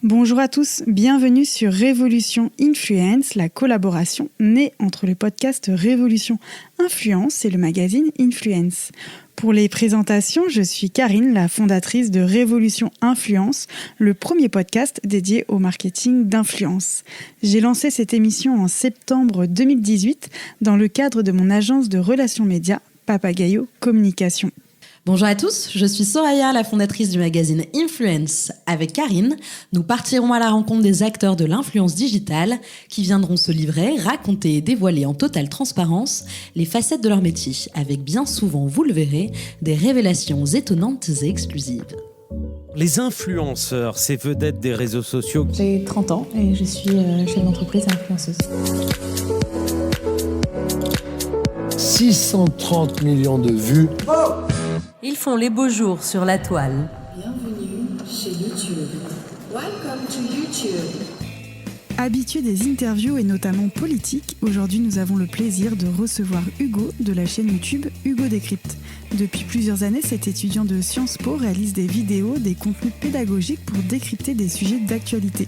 Bonjour à tous, bienvenue sur Révolution Influence, la collaboration née entre le podcast Révolution Influence et le magazine Influence. Pour les présentations, je suis Karine, la fondatrice de Révolution Influence, le premier podcast dédié au marketing d'influence. J'ai lancé cette émission en septembre 2018 dans le cadre de mon agence de relations médias, Papagayo Communication. Bonjour à tous, je suis Soraya, la fondatrice du magazine Influence. Avec Karine, nous partirons à la rencontre des acteurs de l'influence digitale qui viendront se livrer, raconter et dévoiler en totale transparence les facettes de leur métier, avec bien souvent, vous le verrez, des révélations étonnantes et exclusives. Les influenceurs, ces vedettes des réseaux sociaux. J'ai 30 ans et je suis chef d'entreprise et influenceuse. 630 millions de vues. Ils font les beaux jours sur la toile. Bienvenue chez YouTube. Welcome to YouTube. Habitué des interviews et notamment politiques, aujourd'hui nous avons le plaisir de recevoir Hugo de la chaîne YouTube Hugo Décrypte. Depuis plusieurs années, cet étudiant de Sciences Po réalise des vidéos, des contenus pédagogiques pour décrypter des sujets d'actualité.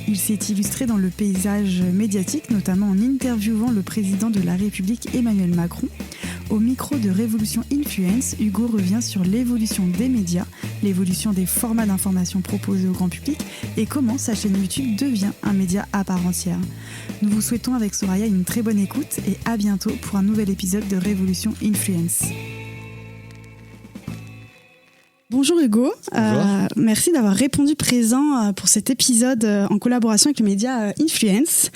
Il s'est illustré dans le paysage médiatique, notamment en interviewant le président de la République Emmanuel Macron. Au micro de Révolution Influence, Hugo revient sur l'évolution des médias, l'évolution des formats d'information proposés au grand public et comment sa chaîne YouTube devient un média à part entière. Nous vous souhaitons avec Soraya une très bonne écoute et à bientôt pour un nouvel épisode de Révolution Influence. Bonjour Hugo, merci d'avoir répondu présent pour cet épisode en collaboration avec le média Influence.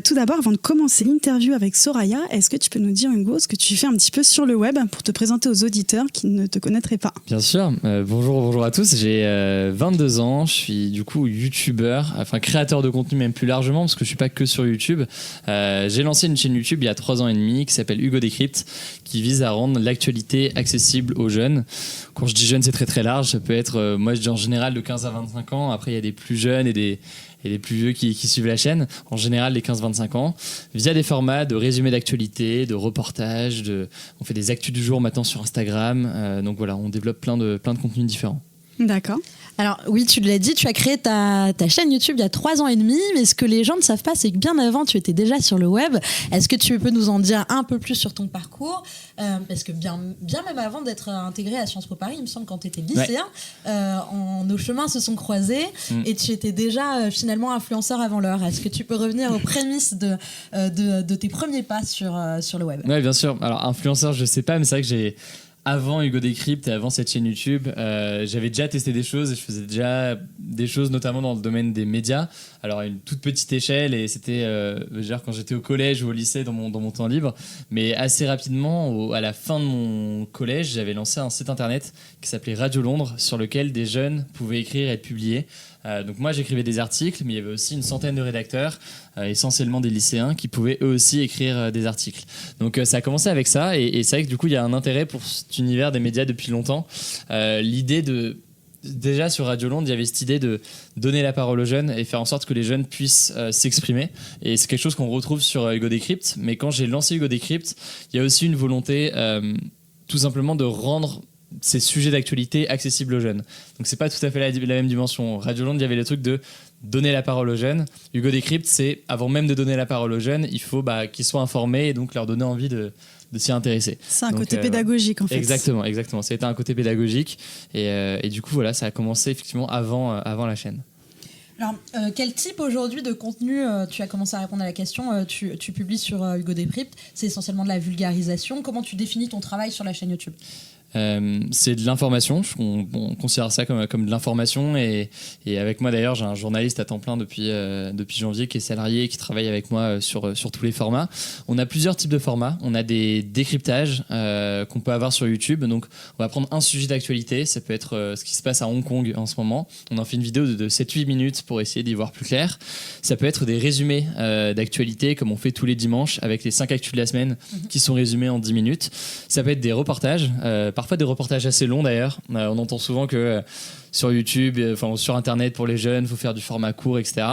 Tout d'abord, avant de commencer l'interview avec Soraya, est-ce que tu peux nous dire Hugo ce que tu fais un petit peu sur le web pour te présenter aux auditeurs qui ne te connaîtraient pas? Bien sûr, bonjour à tous, j'ai 22 ans, je suis du coup youtubeur, enfin créateur de contenu même plus largement parce que je suis pas que sur YouTube. J'ai lancé une chaîne YouTube il y a 3 ans et demi qui s'appelle Hugo Décrypte, qui vise à rendre l'actualité accessible aux jeunes. Quand je dis jeunes, c'est très large, ça peut être, moi je dis en général de 15 à 25 ans, après il y a des plus jeunes et des plus vieux qui suivent la chaîne, en général les 15-25 ans, via des formats de résumés d'actualité, de reportages, on fait des actus du jour maintenant sur Instagram, donc voilà, on développe plein de contenus différents. D'accord. Alors oui, tu l'as dit, tu as créé ta chaîne YouTube il y a 3 ans et demi, mais ce que les gens ne savent pas, c'est que bien avant, tu étais déjà sur le web. Est-ce que tu peux nous en dire un peu plus sur ton parcours ? Parce que bien même avant d'être intégré à Sciences Po Paris, il me semble quand tu étais lycéen, nos chemins se sont croisés et tu étais déjà finalement influenceur avant l'heure. Est-ce que tu peux revenir aux prémices de tes premiers pas sur le web ? Oui, bien sûr. Alors influenceur, je sais pas, mais c'est vrai que avant Hugo Décrypte et avant cette chaîne YouTube, j'avais déjà testé des choses et je faisais déjà des choses notamment dans le domaine des médias. Alors à une toute petite échelle et c'était quand j'étais au collège ou au lycée dans mon temps libre. Mais assez rapidement, à la fin de mon collège, j'avais lancé un site internet qui s'appelait Radio Londres sur lequel des jeunes pouvaient écrire et être publiés. Donc moi j'écrivais des articles, mais il y avait aussi une centaine de rédacteurs, essentiellement des lycéens, qui pouvaient eux aussi écrire des articles. Donc ça a commencé avec ça, et c'est vrai que du coup il y a un intérêt pour cet univers des médias depuis longtemps. L'idée déjà sur Radio Londres, il y avait cette idée de donner la parole aux jeunes et faire en sorte que les jeunes puissent s'exprimer. Et c'est quelque chose qu'on retrouve sur Hugo Décrypte. Mais quand j'ai lancé Hugo Décrypte, il y a aussi une volonté tout simplement de rendre ces sujets d'actualité accessibles aux jeunes. Donc c'est pas tout à fait la même dimension. Radio Londres, il y avait le truc de donner la parole aux jeunes. Hugo Décrypte, c'est avant même de donner la parole aux jeunes, il faut qu'ils soient informés et donc leur donner envie de s'y intéresser. C'est un côté pédagogique en fait. Exactement. C'était un côté pédagogique et du coup voilà, ça a commencé effectivement avant la chaîne. Alors, quel type aujourd'hui de contenu, tu as commencé à répondre à la question, tu publies sur Hugo Décrypte, c'est essentiellement de la vulgarisation. Comment tu définis ton travail sur la chaîne YouTube ? C'est de l'information, on considère ça comme de l'information et avec moi d'ailleurs j'ai un journaliste à temps plein depuis janvier qui est salarié, qui travaille avec moi sur tous les formats. On a plusieurs types de formats, on a des décryptages qu'on peut avoir sur YouTube, donc on va prendre un sujet d'actualité, ça peut être ce qui se passe à Hong Kong en ce moment, on en fait une vidéo de 7-8 minutes pour essayer d'y voir plus clair. Ça peut être des résumés d'actualité comme on fait tous les dimanches avec les 5 actus de la semaine qui sont résumés en 10 minutes. Ça peut être des reportages, parfois parfois des reportages assez longs d'ailleurs. On entend souvent que sur YouTube, sur Internet pour les jeunes, il faut faire du format court, etc.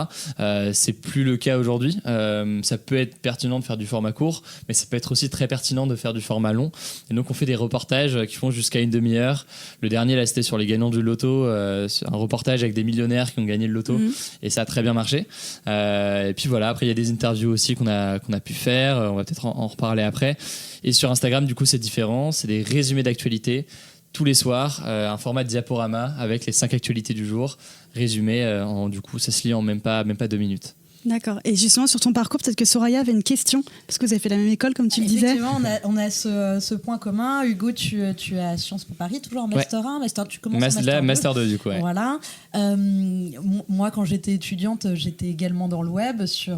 C'est plus le cas aujourd'hui. Ça peut être pertinent de faire du format court, mais ça peut être aussi très pertinent de faire du format long. Et donc on fait des reportages qui font jusqu'à une demi-heure. Le dernier là, c'était sur les gagnants du loto, c'est un reportage avec des millionnaires qui ont gagné le loto, et ça a très bien marché. Et puis voilà, après il y a des interviews aussi qu'on a pu faire. On va peut-être en reparler après. Et sur Instagram, du coup, c'est différent. C'est des résumés d'actualité. Tous les soirs, un format de diaporama avec les 5 actualités du jour, résumé, du coup, ça se lit en même pas 2 minutes. D'accord. Et justement, sur ton parcours, peut-être que Soraya avait une question, parce que vous avez fait la même école, comme tu le disais. Effectivement, on a ce point commun. Hugo, tu es à Sciences Po Paris, toujours en Master 1, Master, tu commences en Master 2. Master 2, du coup, ouais. Voilà. Moi, quand j'étais étudiante, j'étais également dans le web, sur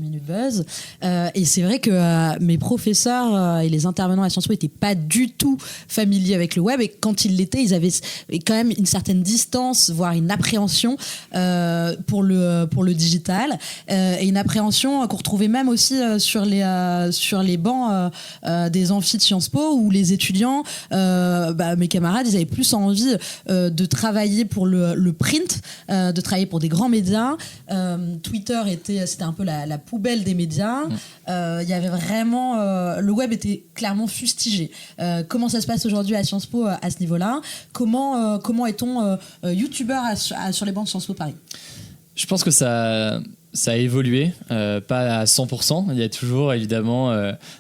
Minute Buzz. Et c'est vrai que mes professeurs et les intervenants à Sciences Po n'étaient pas du tout familiers avec le web. Et quand ils l'étaient, ils avaient quand même une certaine distance, voire une appréhension pour le digital. Et une appréhension qu'on retrouvait même aussi sur les bancs des amphis de Sciences Po, où les étudiants, mes camarades, ils avaient plus envie de travailler pour le print, de travailler pour des grands médias. Twitter c'était un peu la poubelle des médias. Il y avait vraiment le web était clairement fustigé. Comment ça se passe aujourd'hui à Sciences Po à ce niveau-là? Comment est-on youtubeur sur les bancs de Sciences Po Paris? Je pense que ça a évolué, pas à 100%. Il y a toujours, évidemment,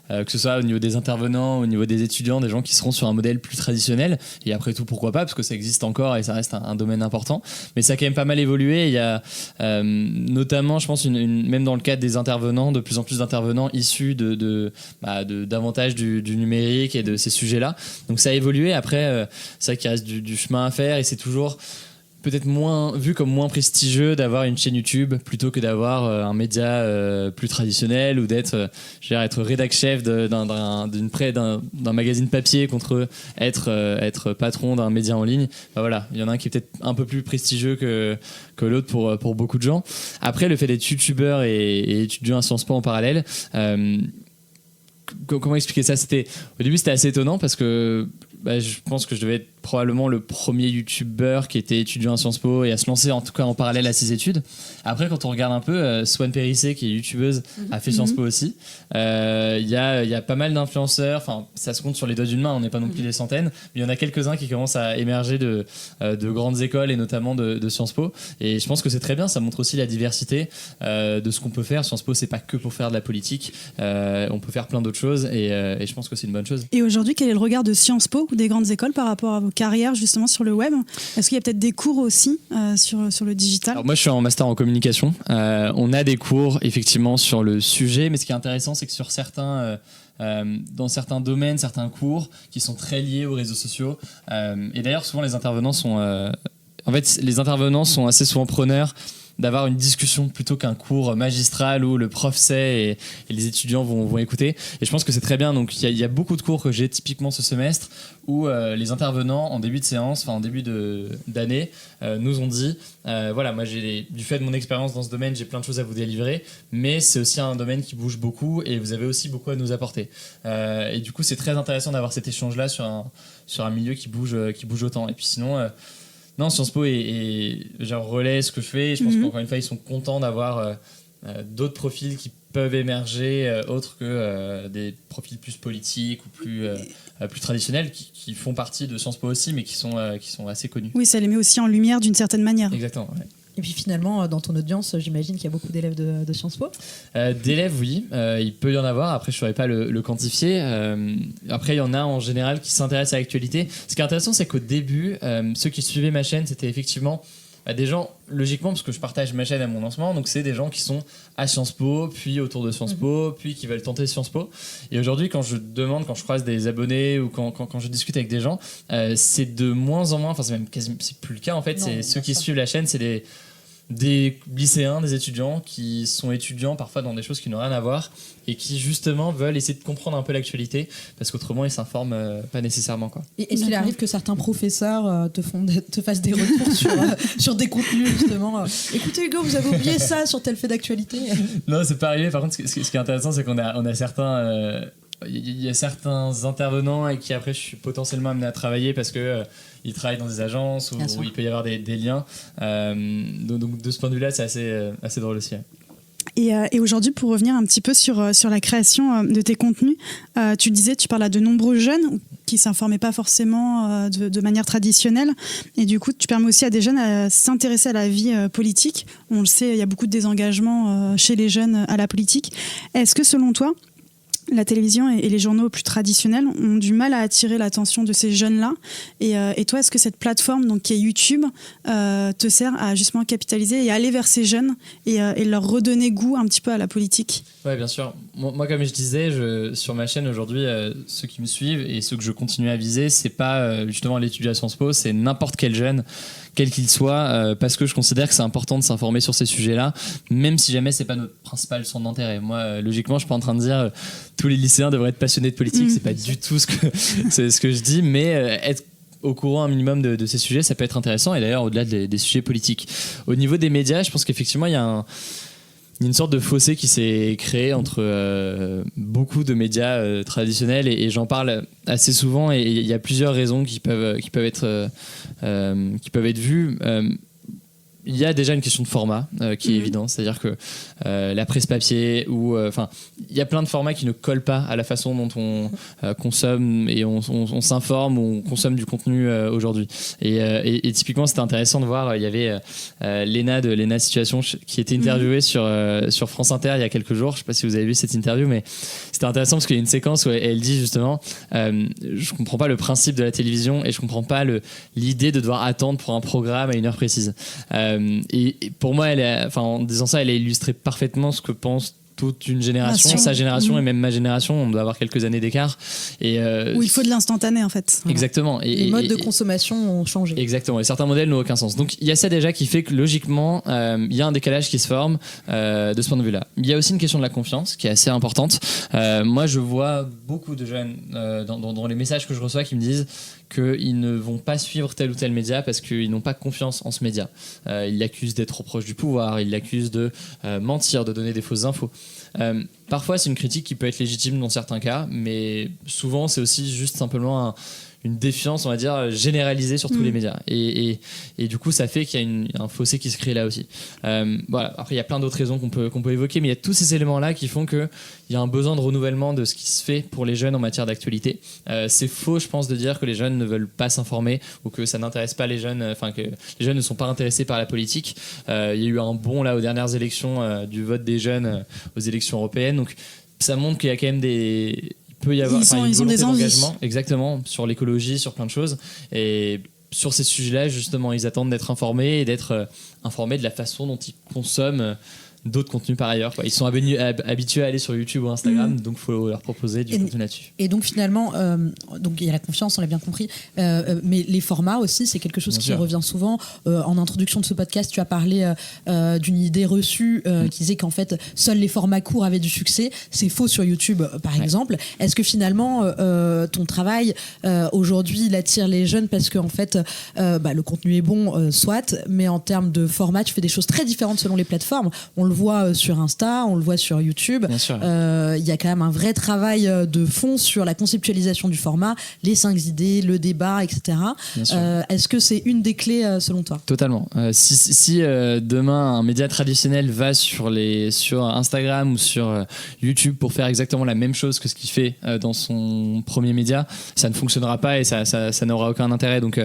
que ce soit au niveau des intervenants, au niveau des étudiants, des gens qui seront sur un modèle plus traditionnel. Et après tout, pourquoi pas, parce que ça existe encore et ça reste un domaine important. Mais ça a quand même pas mal évolué. Il y a notamment, je pense, même dans le cadre des intervenants, de plus en plus d'intervenants issus davantage du numérique et de ces sujets-là. Donc ça a évolué. Après, c'est vrai qu'il reste du chemin à faire et c'est toujours peut-être vu comme moins prestigieux d'avoir une chaîne YouTube plutôt que d'avoir un média plus traditionnel, ou être rédac chef d'un magazine papier contre être patron d'un média en ligne. Voilà, il y en a un qui est peut-être un peu plus prestigieux que l'autre pour beaucoup de gens. Après, le fait d'être youtubeur et étudiant à Sciences Po en parallèle, comment expliquer ça? Au début, c'était assez étonnant parce que je pense que je devais être probablement le premier youtubeur qui était étudiant à Sciences Po et à se lancer en tout cas en parallèle à ses études. Après, quand on regarde un peu, Swan Périssé, qui est youtubeuse, a fait Sciences Po aussi. Il y a pas mal d'influenceurs, ça se compte sur les doigts d'une main, on n'est pas non plus des centaines, mais il y en a quelques-uns qui commencent à émerger de grandes écoles et notamment de Sciences Po. Et je pense que c'est très bien, ça montre aussi la diversité de ce qu'on peut faire. Sciences Po, c'est pas que pour faire de la politique, on peut faire plein d'autres choses et je pense que c'est une bonne chose. Et aujourd'hui, quel est le regard de Sciences Po ou des grandes écoles par rapport à vos carrières justement sur le web? Est-ce qu'il y a peut-être des cours aussi sur le digital? Alors moi, je suis en master en communication. On a des cours effectivement sur le sujet, mais ce qui est intéressant, c'est que sur dans certains domaines, certains cours qui sont très liés aux réseaux sociaux. Et d'ailleurs, souvent les intervenants sont assez souvent preneurs d'avoir une discussion plutôt qu'un cours magistral où le prof sait et les étudiants vont écouter. Et je pense que c'est très bien. Donc il y a beaucoup de cours que j'ai typiquement ce semestre où les intervenants en début de séance, en début d'année, nous ont dit voilà, moi du fait de mon expérience dans ce domaine, j'ai plein de choses à vous délivrer, mais c'est aussi un domaine qui bouge beaucoup et vous avez aussi beaucoup à nous apporter. Et du coup, c'est très intéressant d'avoir cet échange-là sur un milieu qui bouge autant. Et puis sinon... Non, Sciences Po relaie ce que je fais. Je pense qu'encore une fois, ils sont contents d'avoir d'autres profils qui peuvent émerger, autres que des profils plus politiques ou plus traditionnels, qui font partie de Sciences Po aussi, mais qui sont assez connus. Oui, ça les met aussi en lumière d'une certaine manière. Exactement, ouais. Et puis finalement, dans ton audience, j'imagine qu'il y a beaucoup d'élèves de Sciences Po. D'élèves, oui. Il peut y en avoir. Après, je ne saurais pas le quantifier. Après, il y en a en général qui s'intéressent à l'actualité. Ce qui est intéressant, c'est qu'au début, ceux qui suivaient ma chaîne, c'était effectivement des gens, logiquement, parce que je partage ma chaîne à mon lancement, donc c'est des gens qui sont à Sciences Po, puis autour de Sciences Po, puis qui veulent tenter Sciences Po. Et aujourd'hui, quand je croise des abonnés ou quand je discute avec des gens, c'est de moins en moins, c'est plus le cas en fait. Non, c'est ceux qui suivent la chaîne, c'est des lycéens, des étudiants qui sont étudiants parfois dans des choses qui n'ont rien à voir et qui justement veulent essayer de comprendre un peu l'actualité parce qu'autrement ils s'informent pas nécessairement, quoi. Et est-ce qu'il arrive que certains professeurs te fassent des retours sur des contenus justement écoutez Hugo, vous avez oublié ça sur tel fait d'actualité? Non, c'est pas arrivé. Par contre, ce qui est intéressant, c'est qu'on a certains il y a certains intervenants avec qui après je suis potentiellement amené à travailler parce que ils travaillent dans des agences où il peut y avoir des liens. Donc de ce point de vue-là, c'est assez drôle aussi. Et aujourd'hui, pour revenir un petit peu sur la création de tes contenus, tu disais, tu parles à de nombreux jeunes qui ne s'informaient pas forcément de manière traditionnelle. Et du coup, tu permets aussi à des jeunes à s'intéresser à la vie politique. On le sait, il y a beaucoup de désengagement chez les jeunes à la politique. Est-ce que selon toi, la télévision et les journaux plus traditionnels ont du mal à attirer l'attention de ces jeunes-là. Et toi, est-ce que cette plateforme donc, qui est YouTube te sert à justement capitaliser et aller vers ces jeunes et leur redonner goût un petit peu à la politique ? Ouais, bien sûr. Moi, comme je disais, sur ma chaîne aujourd'hui, ceux qui me suivent et ceux que je continue à viser, c'est pas justement l'étudiant à Sciences Po, c'est n'importe quel jeune, quel qu'il soit, parce que je considère que c'est important de s'informer sur ces sujets-là, même si jamais c'est pas notre principal centre d'intérêt. Moi, logiquement, je suis pas en train de dire tous les lycéens devraient être passionnés de politique, c'est pas du tout ce que je dis, mais être au courant un minimum de ces sujets, ça peut être intéressant, et d'ailleurs au-delà des sujets politiques. Au niveau des médias, je pense qu'effectivement il y a une sorte de fossé qui s'est créé entre beaucoup de médias traditionnels, et j'en parle assez souvent, et il y a plusieurs raisons qui peuvent être vues. Il y a déjà une question de format qui est évidente, c'est-à-dire que la presse papier ou il y a plein de formats qui ne collent pas à la façon dont on consomme et on s'informe ou on consomme du contenu aujourd'hui. Et typiquement, c'était intéressant de voir, il y avait Léna de Léna Situation qui était interviewée sur France Inter il y a quelques jours. Je ne sais pas si vous avez vu cette interview, mais c'était intéressant parce qu'il y a une séquence où elle dit justement je comprends pas le principe de la télévision et je comprends pas l'idée de devoir attendre pour un programme à une heure précise. Et pour moi, en disant ça, elle a illustré parfaitement ce que pense toute une génération, sa génération et même ma génération. On doit avoir quelques années d'écart. Où il faut de l'instantané, en fait. Exactement. Et les modes de consommation ont changé. Exactement. Et certains modèles n'ont aucun sens. Donc il y a ça déjà qui fait que logiquement, il y a un décalage qui se forme de ce point de vue-là. Il y a aussi une question de la confiance qui est assez importante. Moi, je vois beaucoup de jeunes dans les messages que je reçois qui me disent qu'ils ne vont pas suivre tel ou tel média parce qu'ils n'ont pas confiance en ce média. Ils l'accusent d'être trop proche du pouvoir, ils l'accusent de mentir, de donner des fausses infos. Parfois, c'est une critique qui peut être légitime dans certains cas, mais souvent, c'est aussi juste simplement une défiance, on va dire, généralisée sur tous les médias. Et du coup, ça fait qu'il y a un fossé qui se crée là aussi. Voilà. Après, il y a plein d'autres raisons qu'on peut évoquer, mais il y a tous ces éléments-là qui font qu'il y a un besoin de renouvellement de ce qui se fait pour les jeunes en matière d'actualité. C'est faux, je pense, de dire que les jeunes ne veulent pas s'informer ou que ça n'intéresse pas les jeunes, que les jeunes ne sont pas intéressés par la politique. Il y a eu un bond là aux dernières élections du vote des jeunes aux élections européennes. Donc, ça montre qu'il y a quand même peut y avoir ils ont des engagement, exactement, sur l'écologie, sur plein de choses, et sur ces sujets-là justement ils attendent d'être informés et d'être informés de la façon dont ils consomment d'autres contenus par ailleurs, quoi. Ils sont habitués à aller sur YouTube ou Instagram, donc il faut leur proposer du contenu là-dessus. Et donc finalement, donc il y a la confiance, on l'a bien compris, mais les formats aussi, c'est quelque chose qui revient souvent. En introduction de ce podcast, tu as parlé d'une idée reçue qui disait qu'en fait, seuls les formats courts avaient du succès. C'est faux sur YouTube, par exemple. Est-ce que finalement, ton travail, aujourd'hui, il attire les jeunes parce qu'en fait, le contenu est bon, soit, mais en termes de format, tu fais des choses très différentes selon les plateformes. On le voit sur Insta, on le voit sur YouTube. Il y a quand même un vrai travail de fond sur la conceptualisation du format, les 5 idées, le débat, etc. Est-ce que c'est une des clés selon toi ? Totalement. Si demain un média traditionnel va sur Instagram ou sur YouTube pour faire exactement la même chose que ce qu'il fait dans son premier média, ça ne fonctionnera pas et ça n'aura aucun intérêt. Donc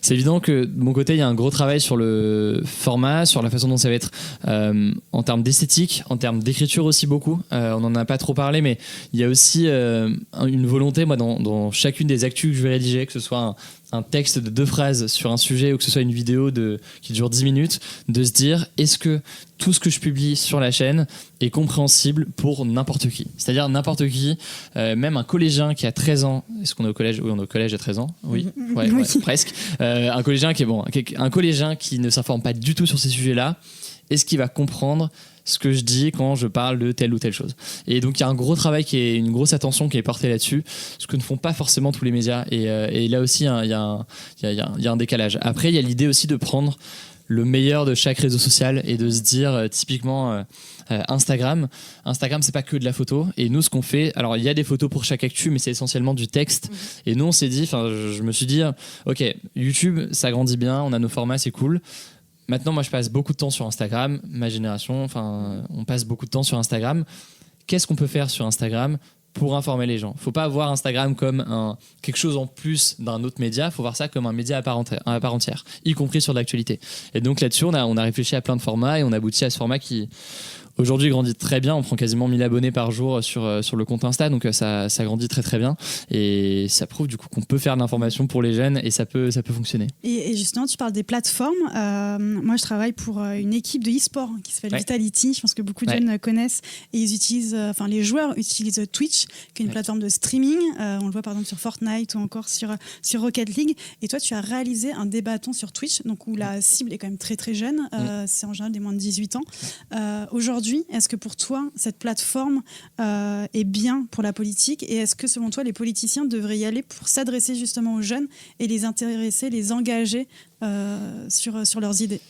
c'est évident que de mon côté, il y a un gros travail sur le format, sur la façon dont ça va être en termes d'esthétique, en termes d'écriture aussi beaucoup. On n'en a pas trop parlé, mais il y a aussi une volonté, moi, dans chacune des actus que je vais rédiger, que ce soit un texte de 2 phrases sur un sujet ou que ce soit une vidéo qui dure 10 minutes, de se dire, est-ce que tout ce que je publie sur la chaîne est compréhensible pour n'importe qui ? C'est-à-dire n'importe qui, même un collégien qui a 13 ans. Est-ce qu'on est au collège ? Oui, on est au collège à 13 ans. Oui, ouais, presque. Un collégien un collégien qui ne s'informe pas du tout sur ces sujets-là, est-ce qu'il va comprendre ce que je dis quand je parle de telle ou telle chose ? Et donc il y a un gros travail, une grosse attention qui est portée là-dessus, ce que ne font pas forcément tous les médias. Et là aussi, il y a un décalage. Après, il y a l'idée aussi de prendre le meilleur de chaque réseau social et de se dire typiquement Instagram, c'est pas que de la photo. Et nous, ce qu'on fait, alors il y a des photos pour chaque actu, mais c'est essentiellement du texte. Et nous, on s'est dit, je me suis dit, ok, YouTube, ça grandit bien, on a nos formats, c'est cool. Maintenant, moi, je passe beaucoup de temps sur Instagram. Ma génération, on passe beaucoup de temps sur Instagram. Qu'est-ce qu'on peut faire sur Instagram pour informer les gens? Faut pas voir Instagram comme quelque chose en plus d'un autre média. Faut voir ça comme un média à part entière, y compris sur l'actualité. Et donc là-dessus, on a réfléchi à plein de formats et on a abouti à ce format qui aujourd'hui grandit très bien. On prend quasiment 1000 abonnés par jour sur le compte Insta, donc ça grandit très très bien et ça prouve du coup qu'on peut faire de l'information pour les jeunes et ça peut fonctionner. Et justement, tu parles des plateformes. Moi, je travaille pour une équipe de e-sport qui s'appelle Vitality. Je pense que beaucoup de jeunes connaissent et ils utilisent, les joueurs utilisent Twitch, qui est une plateforme de streaming. On le voit par exemple sur Fortnite ou encore sur Rocket League. Et toi, tu as réalisé un débatton sur Twitch, donc où la cible est quand même très très jeune. C'est en général des moins de 18 ans. Aujourd'hui, est-ce que pour toi, cette plateforme est bien pour la politique et est-ce que selon toi, les politiciens devraient y aller pour s'adresser justement aux jeunes et les intéresser, les engager sur leurs idées?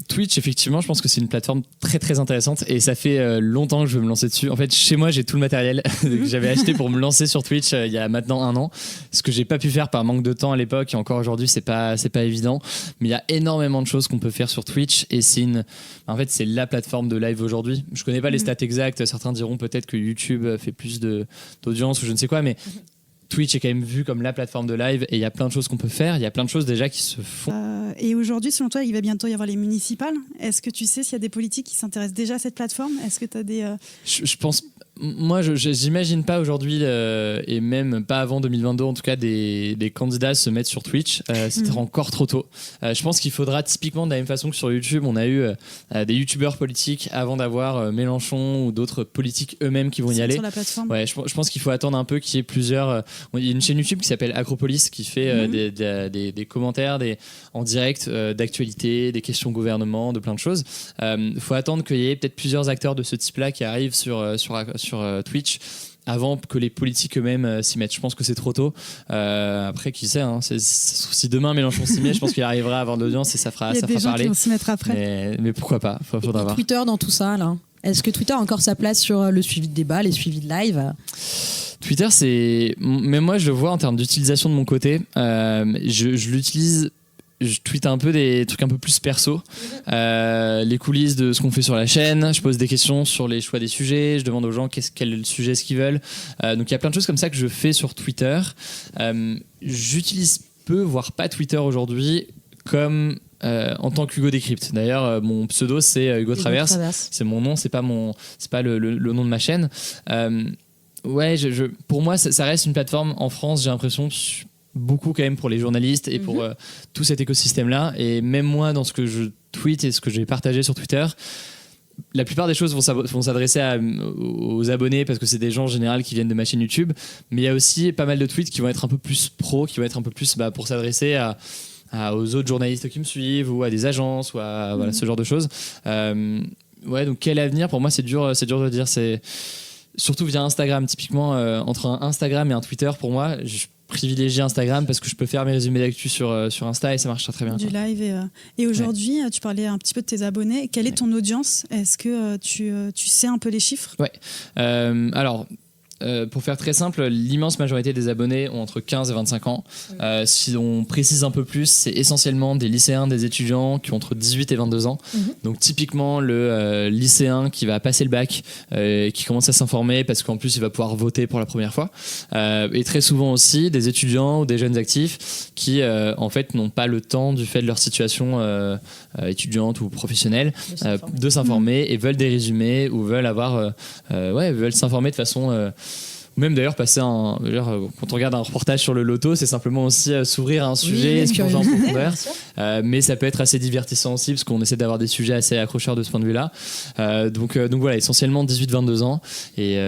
Twitch, effectivement, je pense que c'est une plateforme très très intéressante et ça fait longtemps que je veux me lancer dessus. En fait, chez moi, j'ai tout le matériel que j'avais acheté pour me lancer sur Twitch il y a maintenant 1 an. Ce que j'ai pas pu faire par manque de temps à l'époque et encore aujourd'hui, c'est pas évident. Mais il y a énormément de choses qu'on peut faire sur Twitch et c'est la plateforme de live aujourd'hui. Je connais pas les stats exactes. Certains diront peut-être que YouTube fait plus d'audience ou je ne sais quoi, mais Twitch est quand même vu comme la plateforme de live et il y a plein de choses qu'on peut faire, il y a plein de choses déjà qui se font. Et aujourd'hui, selon toi, il va bientôt y avoir les municipales. Est-ce que tu sais s'il y a des politiques qui s'intéressent déjà à cette plateforme? Est-ce que tu as des... Je pense... Moi, j'imagine pas aujourd'hui, et même pas avant 2022, en tout cas, des candidats se mettre sur Twitch. C'était encore trop tôt. Je pense qu'il faudra typiquement, de la même façon que sur YouTube, on a eu des youtubeurs politiques avant d'avoir Mélenchon ou d'autres politiques eux-mêmes qui vont y aller. Sur la plateforme. Ouais, je pense qu'il faut attendre un peu qu'il y ait plusieurs... il y a une chaîne YouTube qui s'appelle Acropolis qui fait des commentaires en direct d'actualité, des questions gouvernement, de plein de choses. Faut attendre qu'il y ait peut-être plusieurs acteurs de ce type-là qui arrivent sur Twitch avant que les politiques eux-mêmes s'y mettent. Je pense que c'est trop tôt. Après, qui sait, si demain Mélenchon s'y met, je pense qu'il arrivera à avoir de l'audience et ça fera parler. Il y a des gens qui vont s'y mettre après. Mais pourquoi pas, faudra voir. Twitter dans tout ça, là. Est-ce que Twitter a encore sa place sur le suivi de débat, les suivis de live? Twitter, même moi, je le vois en termes d'utilisation de mon côté. Je l'utilise... Je tweete un peu des trucs un peu plus perso, les coulisses de ce qu'on fait sur la chaîne. Je pose des questions sur les choix des sujets. Je demande aux gens quel sujet est-ce qu'ils veulent. Donc il y a plein de choses comme ça que je fais sur Twitter. J'utilise peu, voire pas Twitter aujourd'hui comme en tant qu'Hugo Décrypte. D'ailleurs, mon pseudo c'est Hugo Traverse. C'est mon nom, c'est pas le nom de ma chaîne. Pour moi, ça reste une plateforme en France. J'ai l'impression beaucoup quand même pour les journalistes et pour tout cet écosystème-là. Et même moi, dans ce que je tweete et ce que j'ai partagé sur Twitter, la plupart des choses vont s'adresser aux abonnés parce que c'est des gens en général qui viennent de ma chaîne YouTube. Mais il y a aussi pas mal de tweets qui vont être un peu plus pro, qui vont être un peu plus pour s'adresser aux autres journalistes qui me suivent ou à des agences ou à ce genre de choses. Donc quel avenir? Pour moi, c'est dur de dire. C'est surtout via Instagram. Typiquement, entre un Instagram et un Twitter, pour moi, je privilégie Instagram parce que je peux faire mes résumés d'actu sur Insta et ça marche très, très bien. Du live. Et aujourd'hui, tu parlais un petit peu de tes abonnés. Quelle est ton audience? Est-ce que tu sais un peu les chiffres? Ouais. Alors... pour faire très simple, l'immense majorité des abonnés ont entre 15 et 25 ans. Si on précise un peu plus, c'est essentiellement des lycéens, des étudiants qui ont entre 18 et 22 ans. Donc typiquement le lycéen qui va passer le bac, qui commence à s'informer parce qu'en plus il va pouvoir voter pour la première fois. Et très souvent aussi des étudiants ou des jeunes actifs qui en fait n'ont pas le temps du fait de leur situation étudiante ou professionnelle de s'informer et veulent des résumés ou veulent s'informer de façon... ou même d'ailleurs passer quand on regarde un reportage sur le loto, c'est simplement aussi s'ouvrir à un sujet, se plonger en profondeur, mais ça peut être assez divertissant aussi parce qu'on essaie d'avoir des sujets assez accrocheurs de ce point de vue là. Donc voilà, essentiellement 18-22 ans et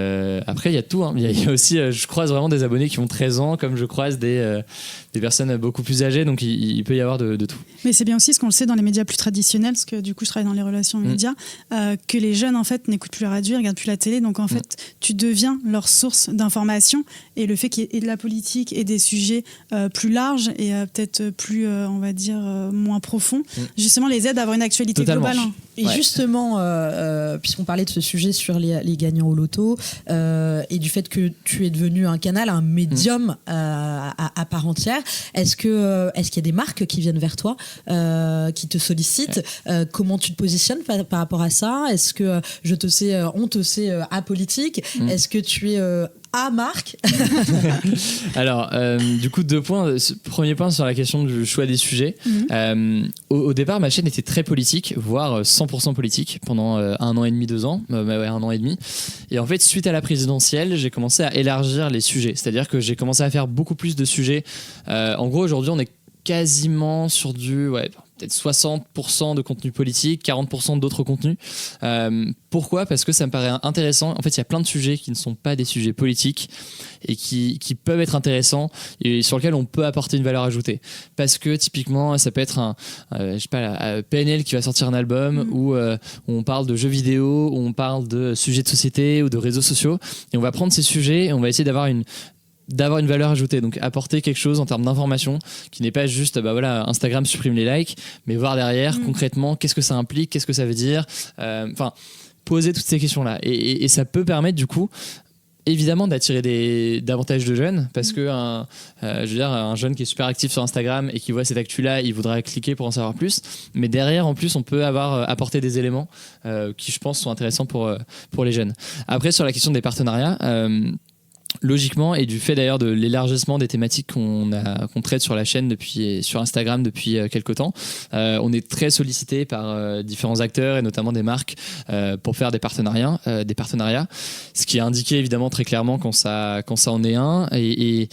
après il y a tout, il y a aussi je croise vraiment des abonnés qui ont 13 ans comme je croise des des personnes beaucoup plus âgées, donc il peut y avoir de tout. Mais c'est bien aussi ce qu'on le sait dans les médias plus traditionnels, parce que du coup je travaille dans les relations médias, que les jeunes en fait n'écoutent plus la radio, ils regardent plus la télé, donc en fait tu deviens leur source d'information, et le fait qu'il y ait de la politique et des sujets plus larges et peut-être plus on va dire moins profonds, justement les aide à avoir une actualité Totalement. globale. Et justement, puisqu'on parlait de ce sujet sur les gagnants au loto et du fait que tu es devenu un canal, un médium à part entière, est-ce qu'il y a des marques qui viennent vers toi, qui te sollicitent? Comment tu te positionnes par rapport à ça? Est-ce que on te sait apolitique? Est-ce que tu es à Marc? Alors, du coup, 2 points. Premier point sur la question du choix des sujets. Au départ, ma chaîne était très politique, voire 100% politique pendant 1 an et demi, 2 ans. 1 an et demi. Et en fait, suite à la présidentielle, j'ai commencé à élargir les sujets. C'est-à-dire que j'ai commencé à faire beaucoup plus de sujets. En gros, aujourd'hui, on est quasiment sur du peut-être 60% de contenu politique, 40% d'autres contenus. Pourquoi ? Parce que ça me paraît intéressant. En fait, il y a plein de sujets qui ne sont pas des sujets politiques et qui peuvent être intéressants et sur lesquels on peut apporter une valeur ajoutée. Parce que typiquement, ça peut être la PNL qui va sortir un album où on parle de jeux vidéo, où on parle de sujets de société ou de réseaux sociaux. Et on va prendre ces sujets et on va essayer d'avoir une valeur ajoutée, donc apporter quelque chose en termes d'information qui n'est pas juste Instagram supprime les likes, mais voir derrière concrètement qu'est-ce que ça implique, qu'est-ce que ça veut dire, poser toutes ces questions là et ça peut permettre du coup évidemment d'attirer davantage de jeunes parce que un jeune qui est super actif sur Instagram et qui voit cette actu là, il voudra cliquer pour en savoir plus, mais derrière en plus on peut apporter des éléments qui je pense sont intéressants pour les jeunes. Après sur la question des partenariats, logiquement, et du fait d'ailleurs de l'élargissement des thématiques qu'on traite sur la chaîne sur Instagram depuis quelques temps, on est très sollicité par différents acteurs et notamment des marques pour faire des partenariats, ce qui est indiqué évidemment très clairement quand ça en est un et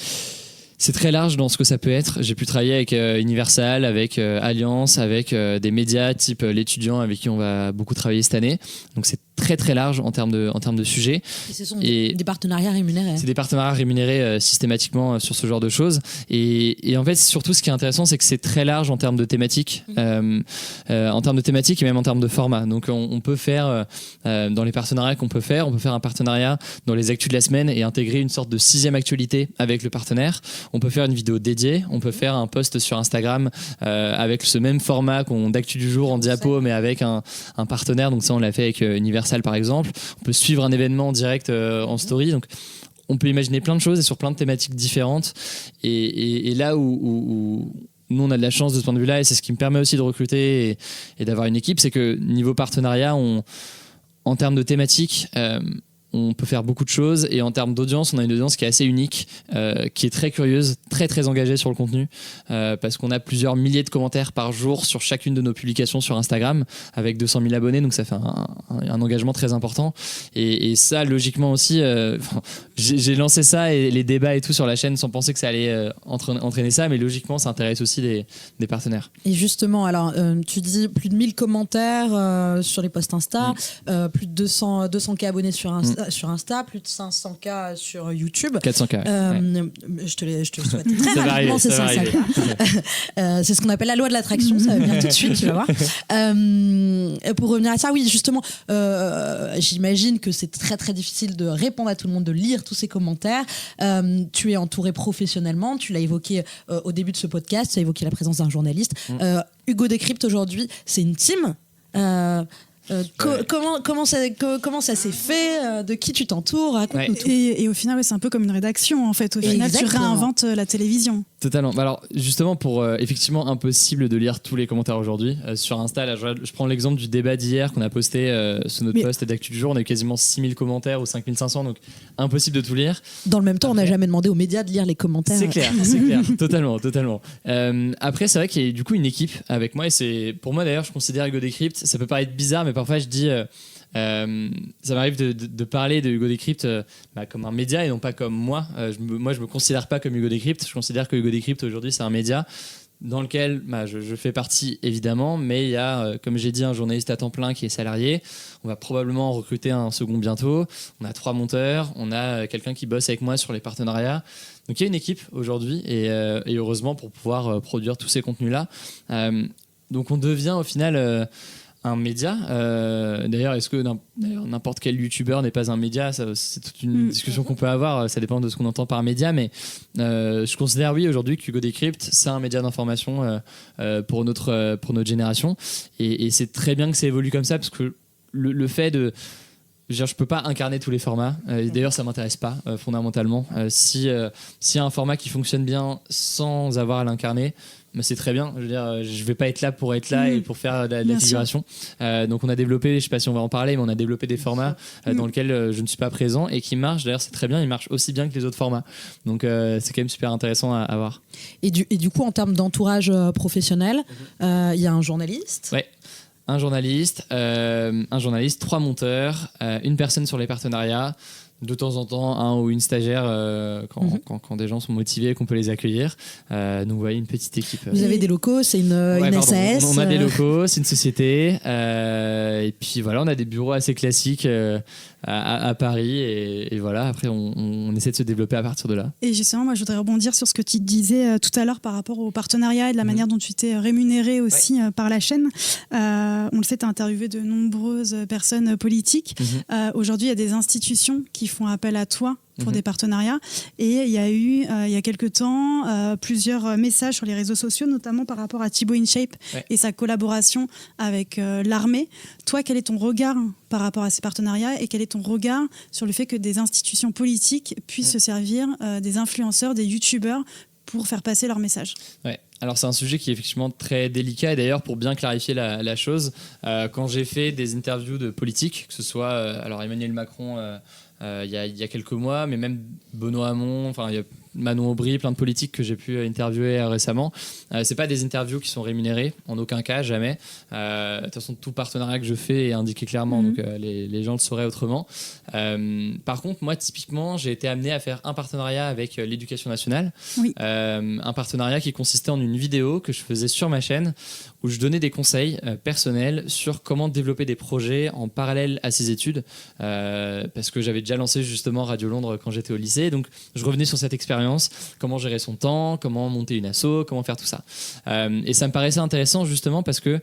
c'est très large dans ce que ça peut être. J'ai pu travailler avec Universal, avec Alliance, avec des médias type L'Étudiant avec qui on va beaucoup travailler cette année. Donc c'est très très large en termes de sujets. Et ce sont des partenariats rémunérés. C'est des partenariats rémunérés systématiquement sur ce genre de choses. Et en fait, surtout, ce qui est intéressant, c'est que c'est très large en termes de thématiques, en termes de thématiques et même en termes de format. Donc, on peut faire, dans les partenariats qu'on peut faire un partenariat dans les actus de la semaine et intégrer une sorte de 6e actualité avec le partenaire. On peut faire une vidéo dédiée. On peut faire un post sur Instagram avec ce même format d'actu du jour en diapo, mais avec un partenaire. Donc, ça, on l'a fait avec Universal par exemple. On peut suivre un événement en direct en story. Donc on peut imaginer plein de choses et sur plein de thématiques différentes et là où nous on a de la chance de ce point de vue là et c'est ce qui me permet aussi de recruter et d'avoir une équipe, c'est que niveau partenariat en termes de thématiques on peut faire beaucoup de choses et en termes d'audience, on a une audience qui est assez unique, qui est très curieuse, très très engagée sur le contenu parce qu'on a plusieurs milliers de commentaires par jour sur chacune de nos publications sur Instagram avec 200 000 abonnés, donc ça fait un engagement très important et ça logiquement aussi j'ai lancé ça et les débats et tout sur la chaîne sans penser que ça allait entraîner ça, mais logiquement ça intéresse aussi des partenaires. Et justement, alors tu dis plus de 1000 commentaires sur les posts Insta, plus de 200K abonnés sur Insta, plus de 500K sur YouTube. 400K. Je te le souhaite très rapidement, c'est 500K. C'est ce qu'on appelle la loi de l'attraction, ça va venir tout de suite, tu vas voir. Pour revenir à ça, oui, justement, j'imagine que c'est très très difficile de répondre à tout le monde, de lire tous ces commentaires. Tu es entouré professionnellement, tu l'as évoqué au début de ce podcast, tu as évoqué la présence d'un journaliste. Hugo Décrypte aujourd'hui, c'est une team. Comment ça s'est fait, de qui tu t'entoures, raconte-nous tout. Et au final, c'est un peu comme une rédaction en fait. Au final, tu réinventes la télévision. Totalement. Alors justement, pour effectivement impossible de lire tous les commentaires aujourd'hui sur Insta, là, je prends l'exemple du débat d'hier qu'on a posté sur notre post d'actu du jour. On a eu quasiment 6000 commentaires ou 5500, donc impossible de tout lire. Dans le même temps, on n'a jamais demandé aux médias de lire les commentaires. C'est clair, totalement. Après, c'est vrai qu'il y a du coup une équipe avec moi et c'est pour moi d'ailleurs, je considère Hugo Décrypte. Ça peut paraître bizarre, mais parfois je dis ça m'arrive de parler de Hugo Décrypte comme un média et non pas comme moi. Je me considère pas comme Hugo Décrypte. Je considère que Hugo Décrypte aujourd'hui c'est un média dans lequel je fais partie évidemment, mais il y a, comme j'ai dit, un journaliste à temps plein qui est salarié. On va probablement recruter un second bientôt. On a 3 monteurs, on a quelqu'un qui bosse avec moi sur les partenariats. Donc il y a une équipe aujourd'hui et heureusement pour pouvoir produire tous ces contenus-là. Donc on devient au final un média. D'ailleurs, est-ce que n'importe quel youtubeur n'est pas un média? C'est toute une discussion qu'on peut avoir. Ça dépend de ce qu'on entend par média, mais je considère aujourd'hui que Hugo Décrypte, c'est un média d'information pour notre génération. Et c'est très bien que ça évolue comme ça, parce que le fait de... Je peux pas incarner tous les formats. D'ailleurs, ça m'intéresse pas fondamentalement. Si y a un format qui fonctionne bien sans avoir à l'incarner, c'est très bien. Je veux dire, je vais pas être là pour être là et pour faire de la figuration. Donc, on a développé, je sais pas si on va en parler, mais on a développé des formats dans lesquels je ne suis pas présent et qui marchent. D'ailleurs, c'est très bien. Ils marchent aussi bien que les autres formats. Donc, c'est quand même super intéressant à voir. Et du coup, en termes d'entourage professionnel, il y a un journaliste. Ouais. Un journaliste, 3 monteurs, une personne sur les partenariats, de temps en temps un ou une stagiaire quand des gens sont motivés et qu'on peut les accueillir. Donc vous voyez, une petite équipe. Vous avez des locaux, c'est une SAS. On a des locaux, c'est une société. Et puis voilà, on a des bureaux assez classiques à Paris. Et voilà, après on essaie de se développer à partir de là. Et justement, moi je voudrais rebondir sur ce que tu disais tout à l'heure par rapport au partenariat et de la manière dont tu t'es rémunéré aussi par la chaîne. On le sait, tu as interviewé de nombreuses personnes politiques. Aujourd'hui, il y a des institutions qui font appel à toi pour des partenariats. Et il y a eu, il y a quelques temps, plusieurs messages sur les réseaux sociaux, notamment par rapport à Thibaut InShape et sa collaboration avec l'armée. Toi, quel est ton regard par rapport à ces partenariats et quel est ton regard sur le fait que des institutions politiques puissent se servir des influenceurs, des youtubeurs pour faire passer leur message? Ouais. Alors c'est un sujet qui est effectivement très délicat, et d'ailleurs pour bien clarifier la chose, quand j'ai fait des interviews de politiques, que ce soit alors Emmanuel Macron il y a quelques mois, mais même Benoît Hamon, enfin il y a Manon Aubry, plein de politiques que j'ai pu interviewer récemment. C'est pas des interviews qui sont rémunérées, en aucun cas, jamais. De toute façon, tout partenariat que je fais est indiqué clairement, donc les gens le sauraient autrement. Par contre, moi, typiquement, j'ai été amené à faire un partenariat avec l'Éducation nationale. Un partenariat qui consistait en une vidéo que je faisais sur ma chaîne, où je donnais des conseils personnels sur comment développer des projets en parallèle à ses études, parce que j'avais déjà lancé justement Radio Londres quand j'étais au lycée, donc je revenais sur cette expérience, comment gérer son temps, comment monter une asso, comment faire tout ça. Et ça me paraissait intéressant justement parce que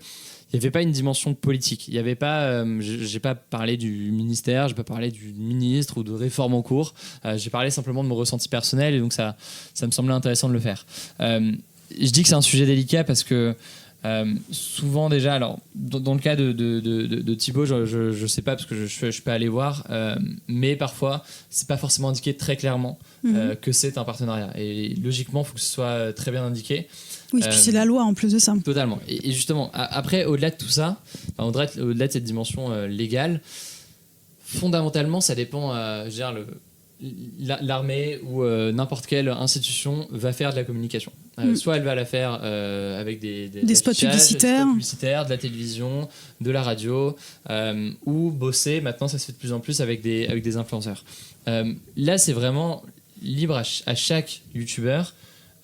il n'y avait pas une dimension politique. Il y avait pas, j'ai pas parlé du ministère, j'ai pas parlé du ministre ou de réforme en cours. J'ai parlé simplement de mon ressenti personnel, et donc ça me semblait intéressant de le faire. Je dis que c'est un sujet délicat parce que souvent déjà, alors dans le cas de Thibaut, je sais pas parce que je suis pas allé voir, mais parfois c'est pas forcément indiqué très clairement que c'est un partenariat, et logiquement il faut que ce soit très bien indiqué. Oui, puis c'est la loi en plus de ça. Totalement. Et justement, après, au-delà de tout ça, au-delà de cette dimension légale, fondamentalement, ça dépend. L'armée ou n'importe quelle institution va faire de la communication. Soit elle va la faire avec des spots publicitaires, de la télévision, de la radio, ou bosser, maintenant ça se fait de plus en plus avec des influenceurs. Là, c'est vraiment libre à chaque youtubeur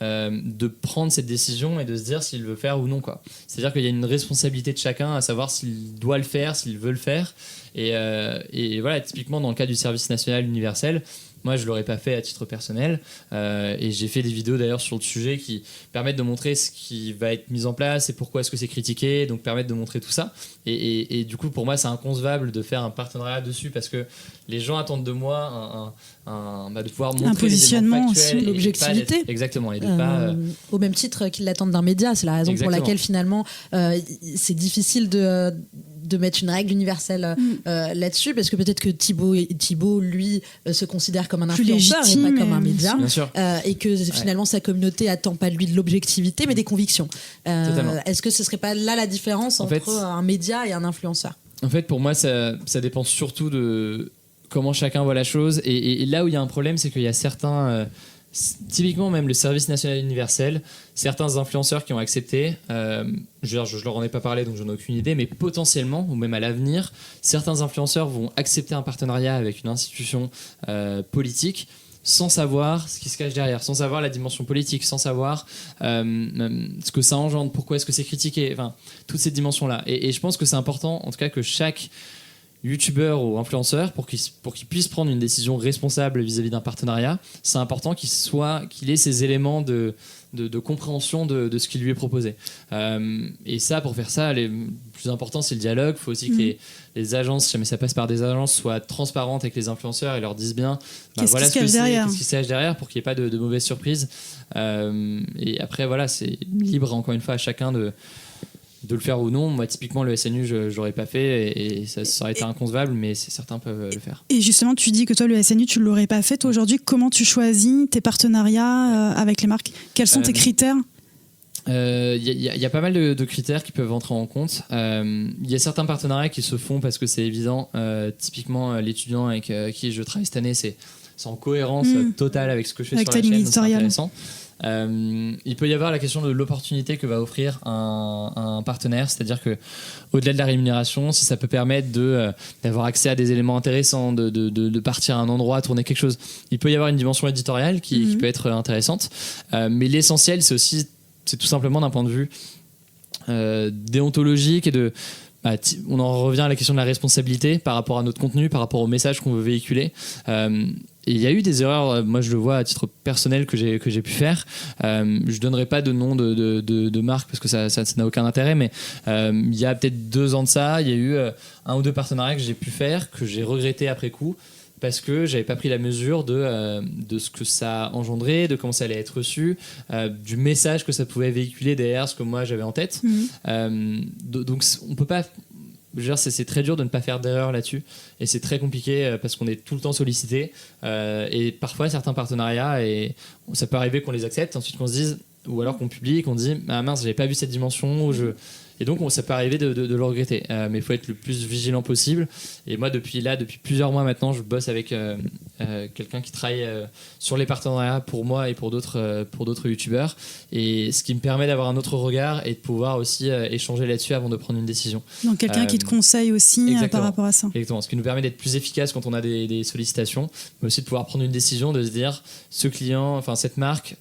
de prendre cette décision et de se dire s'il veut faire ou non, quoi. C'est-à-dire qu'il y a une responsabilité de chacun à savoir s'il doit le faire, s'il veut le faire. Et voilà, typiquement dans le cas du service national universel, moi je l'aurais pas fait à titre personnel, et j'ai fait des vidéos d'ailleurs sur le sujet qui permettent de montrer ce qui va être mis en place et pourquoi est-ce que c'est critiqué, donc permettent de montrer tout ça, et du coup pour moi c'est inconcevable de faire un partenariat dessus, parce que les gens attendent de moi de pouvoir montrer un positionnement aussi, l'objectivité, exactement, et de pas au même titre qu'ils l'attendent d'un média. C'est la raison pour laquelle finalement c'est difficile de mettre une règle universelle là-dessus, parce que peut-être que Thibaut lui se considère comme un influenceur et pas comme un média, et que finalement sa communauté attend pas de lui de l'objectivité mais des convictions. Est-ce que ce serait pas là la différence entre un média et un influenceur? En fait, pour moi, ça dépend surtout de comment chacun voit la chose, et là où il y a un problème, c'est qu'il y a certains typiquement même le service national universel, certains influenceurs qui ont accepté, je leur en ai pas parlé donc j'en ai aucune idée, mais potentiellement ou même à l'avenir, certains influenceurs vont accepter un partenariat avec une institution politique sans savoir ce qui se cache derrière, sans savoir la dimension politique, sans savoir ce que ça engendre, pourquoi est-ce que c'est critiqué, enfin, toutes ces dimensions-là. Et je pense que c'est important, en tout cas, que chaque youtubeur ou influenceur, pour qu'il puisse prendre une décision responsable vis-à-vis d'un partenariat, c'est important qu'il ait ces éléments de compréhension de ce qui lui est proposé. Et ça, pour faire ça, le plus important, c'est le dialogue. Il faut aussi que les agences, si jamais ça passe par des agences, soient transparentes avec les influenceurs et leur disent bien qu'est-ce qui se cache derrière pour qu'il n'y ait pas de mauvaises surprises. Et après, voilà, c'est libre, encore une fois, à chacun de le faire ou non. Moi, typiquement, le SNU, je n'aurais pas fait et ça aurait été inconcevable, mais certains peuvent le faire. Et justement, tu dis que toi, le SNU, tu ne l'aurais pas fait. Toi, aujourd'hui, comment tu choisis tes partenariats avec les marques ? Quels sont tes critères ? Il y a pas mal de critères qui peuvent entrer en compte. Il y a certains partenariats qui se font parce que c'est évident. Typiquement, l'étudiant avec qui je travaille cette année, c'est en cohérence totale avec ce que je fais avec sur la chaîne, donc c'est intéressant. Il peut y avoir la question de l'opportunité que va offrir un partenaire, c'est-à-dire que au-delà de la rémunération, si ça peut permettre d'avoir accès à des éléments intéressants, de partir à un endroit, tourner quelque chose, il peut y avoir une dimension éditoriale qui peut être intéressante. Mais l'essentiel, c'est tout simplement d'un point de vue déontologique et on en revient à la question de la responsabilité par rapport à notre contenu, par rapport au message qu'on veut véhiculer. Et il y a eu des erreurs, moi je le vois à titre personnel que j'ai pu faire. Je donnerai pas de nom de marque parce que ça n'a aucun intérêt, mais il y a peut-être 2 ans de ça, il y a eu 1 ou 2 partenariats que j'ai pu faire, que j'ai regretté après coup, parce que j'avais pas pris la mesure de ce que ça engendrait, de comment ça allait être reçu, du message que ça pouvait véhiculer derrière ce que moi j'avais en tête. Donc on peut pas... Je veux dire, c'est très dur de ne pas faire d'erreur là-dessus et c'est très compliqué parce qu'on est tout le temps sollicité et parfois certains partenariats, et ça peut arriver qu'on les accepte, ensuite qu'on se dise, ou alors qu'on publie, qu'on dit ah mince, j'avais pas vu cette dimension, et donc ça peut arriver de le regretter, mais il faut être le plus vigilant possible. Et moi depuis plusieurs mois maintenant, je bosse avec quelqu'un qui travaille sur les partenariats pour moi et pour d'autres youtubeurs, et ce qui me permet d'avoir un autre regard et de pouvoir aussi échanger là-dessus avant de prendre une décision. Donc quelqu'un qui te conseille aussi par rapport à ça. Exactement, ce qui nous permet d'être plus efficace quand on a des sollicitations, mais aussi de pouvoir prendre une décision, de se dire ce client, enfin cette marque,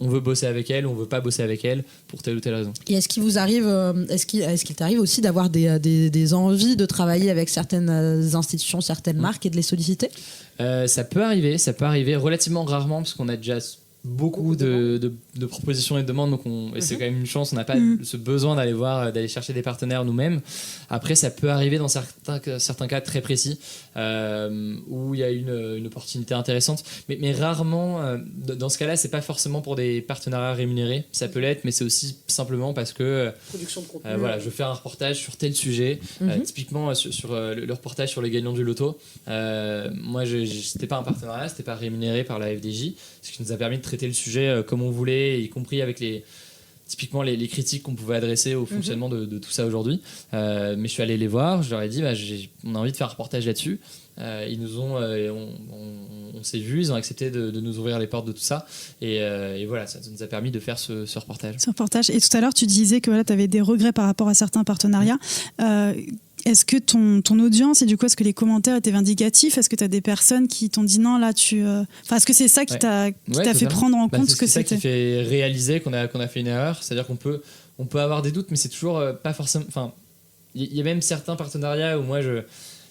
on veut bosser avec elle, on veut pas bosser avec elle pour telle ou telle raison. Et est-ce qu'il vous arrive, est-ce qu'il t'arrive aussi d'avoir des envies de travailler avec certaines institutions, certaines marques et de les solliciter ? Ça peut arriver relativement rarement parce qu'on a déjà beaucoup de propositions et de demandes, donc et c'est quand même une chance, on n'a pas ce besoin d'aller chercher des partenaires nous-mêmes. Après, ça peut arriver dans certains cas très précis où il y a une opportunité intéressante, mais rarement dans ce cas-là, c'est pas forcément pour des partenariats rémunérés, ça peut l'être, mais c'est aussi simplement parce que Production de contenu. voilà, je veux faire un reportage sur tel sujet, typiquement sur le reportage sur les gagnants du loto. Moi, c'était pas un partenariat, c'était pas rémunéré par la FDJ, ce qui nous a permis de traiter le sujet comme on voulait, y compris avec typiquement les critiques qu'on pouvait adresser au fonctionnement de tout ça aujourd'hui. Mais je suis allé les voir, je leur ai dit on a envie de faire un reportage là-dessus. Ils nous ont, on s'est vus, ils ont accepté de nous ouvrir les portes de tout ça, et voilà, ça nous a permis de faire ce reportage. Et tout à l'heure, tu disais que voilà, tu avais des regrets par rapport à certains partenariats. Est-ce que ton audience, et du coup, est-ce que les commentaires étaient vindicatifs ? Est-ce que tu as des personnes qui t'ont dit non, là, est-ce que c'est ça qui t'a fait prendre en compte ce que c'était ? C'est ça qui fait réaliser qu'on a fait une erreur. C'est-à-dire qu'on peut avoir des doutes, mais c'est toujours pas forcément... Enfin, il y a même certains partenariats où moi,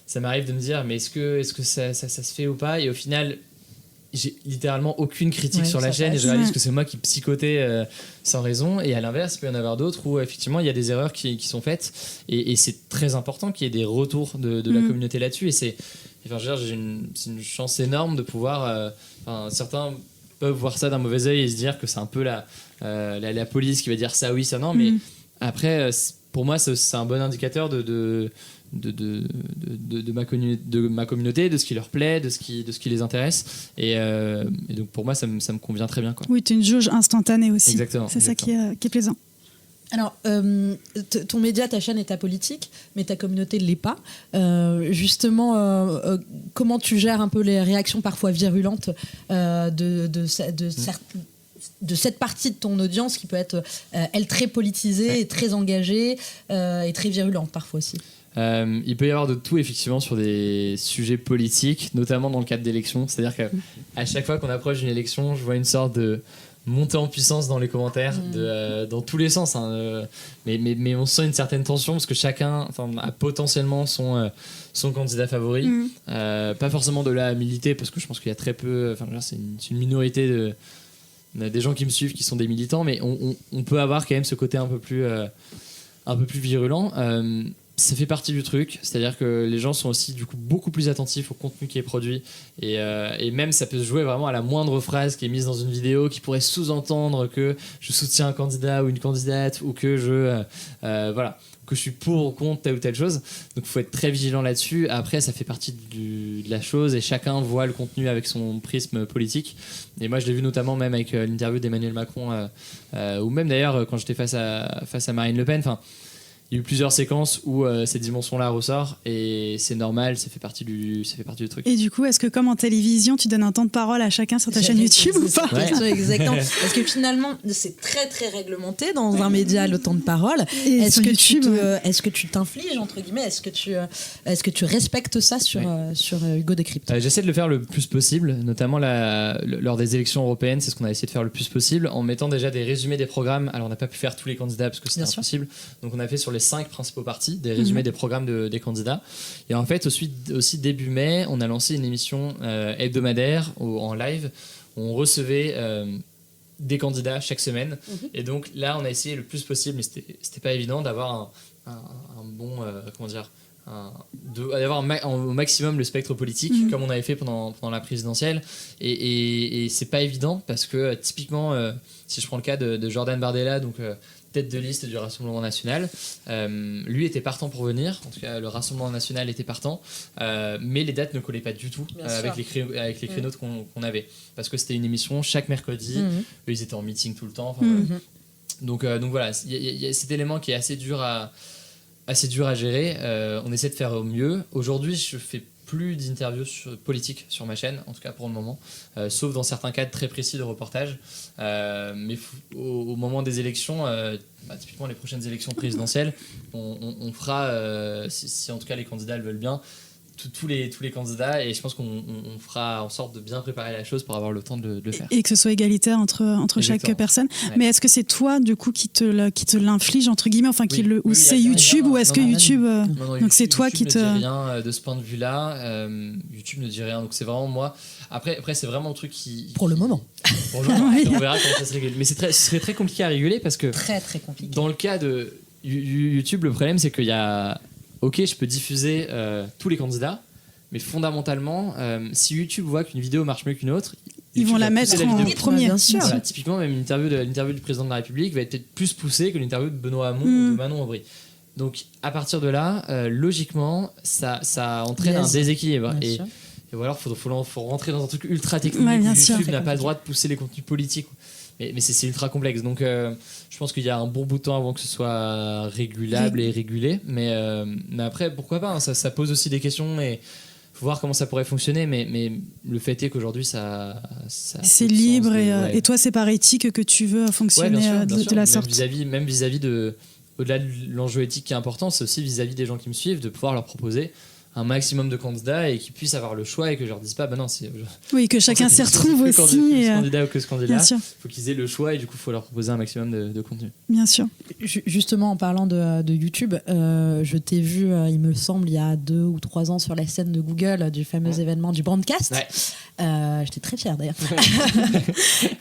ça m'arrive de me dire, mais est-ce que ça se fait ou pas ? Et au final... j'ai littéralement aucune critique sur la chaîne et je réalise que c'est moi qui psychotais sans raison, et à l'inverse il peut y en avoir d'autres où effectivement il y a des erreurs qui sont faites, et c'est très important qu'il y ait des retours de la communauté là-dessus, et c'est une chance énorme de pouvoir certains peuvent voir ça d'un mauvais œil et se dire que c'est un peu la police qui va dire ça oui ça non, mais après pour moi c'est un bon indicateur de ma communauté, de ce qui leur plaît, de ce qui les intéresse, et donc pour moi ça me convient très bien, quoi. Oui, tu es une jauge instantanée aussi. Exactement. C'est ça qui est plaisant. Alors, ton média, ta chaîne est apolitique, mais ta communauté ne l'est pas. Justement, comment tu gères un peu les réactions parfois virulentes de cette partie de ton audience qui peut être, elle, très politisée, et très engagée, et très virulente parfois aussi? Il peut y avoir de tout effectivement sur des sujets politiques, notamment dans le cadre d'élections. C'est-à-dire qu'à chaque fois qu'on approche d'une élection, je vois une sorte de montée en puissance dans les commentaires, dans tous les sens. Hein. Mais on sent une certaine tension parce que chacun a potentiellement son candidat favori. Pas forcément de là à militer parce que je pense qu'il y a très peu. C'est une minorité des gens qui me suivent qui sont des militants, mais on peut avoir quand même ce côté un peu plus virulent. Ça fait partie du truc, c'est-à-dire que les gens sont aussi du coup beaucoup plus attentifs au contenu qui est produit et même ça peut se jouer vraiment à la moindre phrase qui est mise dans une vidéo qui pourrait sous-entendre que je soutiens un candidat ou une candidate ou que que je suis pour ou contre telle ou telle chose. Donc il faut être très vigilant là-dessus. Après, ça fait partie de la chose et chacun voit le contenu avec son prisme politique. Et moi, je l'ai vu notamment même avec l'interview d'Emmanuel Macron ou même d'ailleurs quand j'étais face à Marine Le Pen. Il y a eu plusieurs séquences où cette dimension-là ressort et c'est normal, ça fait partie du truc. Et du coup, est-ce que comme en télévision, tu donnes un temps de parole à chacun sur ta chaîne YouTube ou pas? Ouais. Exactement. Parce que finalement, c'est très très réglementé dans un média le temps de parole. Et est-ce sur que tu t'infliges entre guillemets? Est-ce que tu respectes ça sur Hugo Décrypte? J'essaie de le faire le plus possible, notamment lors des élections européennes. C'est ce qu'on a essayé de faire le plus possible en mettant déjà des résumés des programmes. Alors on n'a pas pu faire tous les candidats parce que c'était impossible. Donc on a fait sur les 5 principaux partis, des résumés des programmes des candidats. Et en fait, aussi début mai, on a lancé une émission hebdomadaire en live où on recevait des candidats chaque semaine. Et donc là, on a essayé le plus possible, mais c'était pas évident d'avoir un bon, d'avoir au maximum le spectre politique, comme on avait fait pendant la présidentielle. Et c'est pas évident parce que typiquement, si je prends le cas de Jordan Bardella, donc tête de liste du Rassemblement National, lui était partant pour venir, en tout cas le Rassemblement National était partant, mais les dates ne collaient pas du tout avec les créneaux qu'on avait, parce que c'était une émission chaque mercredi, eux ils étaient en meeting tout le temps, donc voilà, il y a cet élément qui est assez dur à gérer. On essaie de faire au mieux. Aujourd'hui, je fais plus d'interviews politiques sur ma chaîne, en tout cas pour le moment, sauf dans certains cadres très précis de reportage. Mais au moment des élections, typiquement les prochaines élections présidentielles, on fera, si en tout cas les candidats le veulent bien, tous les candidats, et je pense qu'on fera en sorte de bien préparer la chose pour avoir le temps de le faire. Et que ce soit égalitaire entre chaque personne. Ouais. Mais est-ce que c'est toi, du coup, qui te l'inflige, entre guillemets, ou c'est YouTube, ou est-ce que YouTube... donc c'est toi qui te... YouTube ne dit rien de ce point de vue-là. YouTube ne dit rien, donc c'est vraiment moi. Après c'est vraiment un truc qui... Pour le moment. On verra comment ça se régule. Mais ce serait très compliqué à réguler parce que... Très, très compliqué. Dans le cas de YouTube, le problème, c'est qu'il y a... Ok, je peux diffuser tous les candidats, mais fondamentalement, si YouTube voit qu'une vidéo marche mieux qu'une autre, ils vont la mettre en premier. Bien sûr. Voilà, typiquement, même l'interview du président de la République va être peut-être plus poussée que l'interview de Benoît Hamon ou de Manon Aubry. Donc, à partir de là, logiquement, ça entraîne un déséquilibre. Et voilà, faut rentrer dans un truc ultra technique. YouTube n'a pas le droit de pousser les contenus politiques. Mais c'est ultra complexe. Donc, je pense qu'il y a un bon bout de temps avant que ce soit régulable et régulé. Mais après, pourquoi pas, hein, ça pose aussi des questions et il faut voir comment ça pourrait fonctionner. Mais le fait est qu'aujourd'hui, ça c'est libre et toi, c'est par éthique que tu veux fonctionner bien sûr. De la sorte. Même vis-à-vis de... Au-delà de l'enjeu éthique qui est important, c'est aussi vis-à-vis des gens qui me suivent, de pouvoir leur proposer un maximum de candidats et qu'ils puissent avoir le choix et que je leur dise pas non c'est que chacun s'y retrouve aussi ce candidat ou que ce candidat, il faut qu'ils aient le choix et du coup il faut leur proposer un maximum de contenu. Bien sûr. Justement en parlant de YouTube, je t'ai vu il me semble il y a 2 ou 3 ans sur la scène de Google du fameux événement du Brandcast. J'étais très fière d'ailleurs.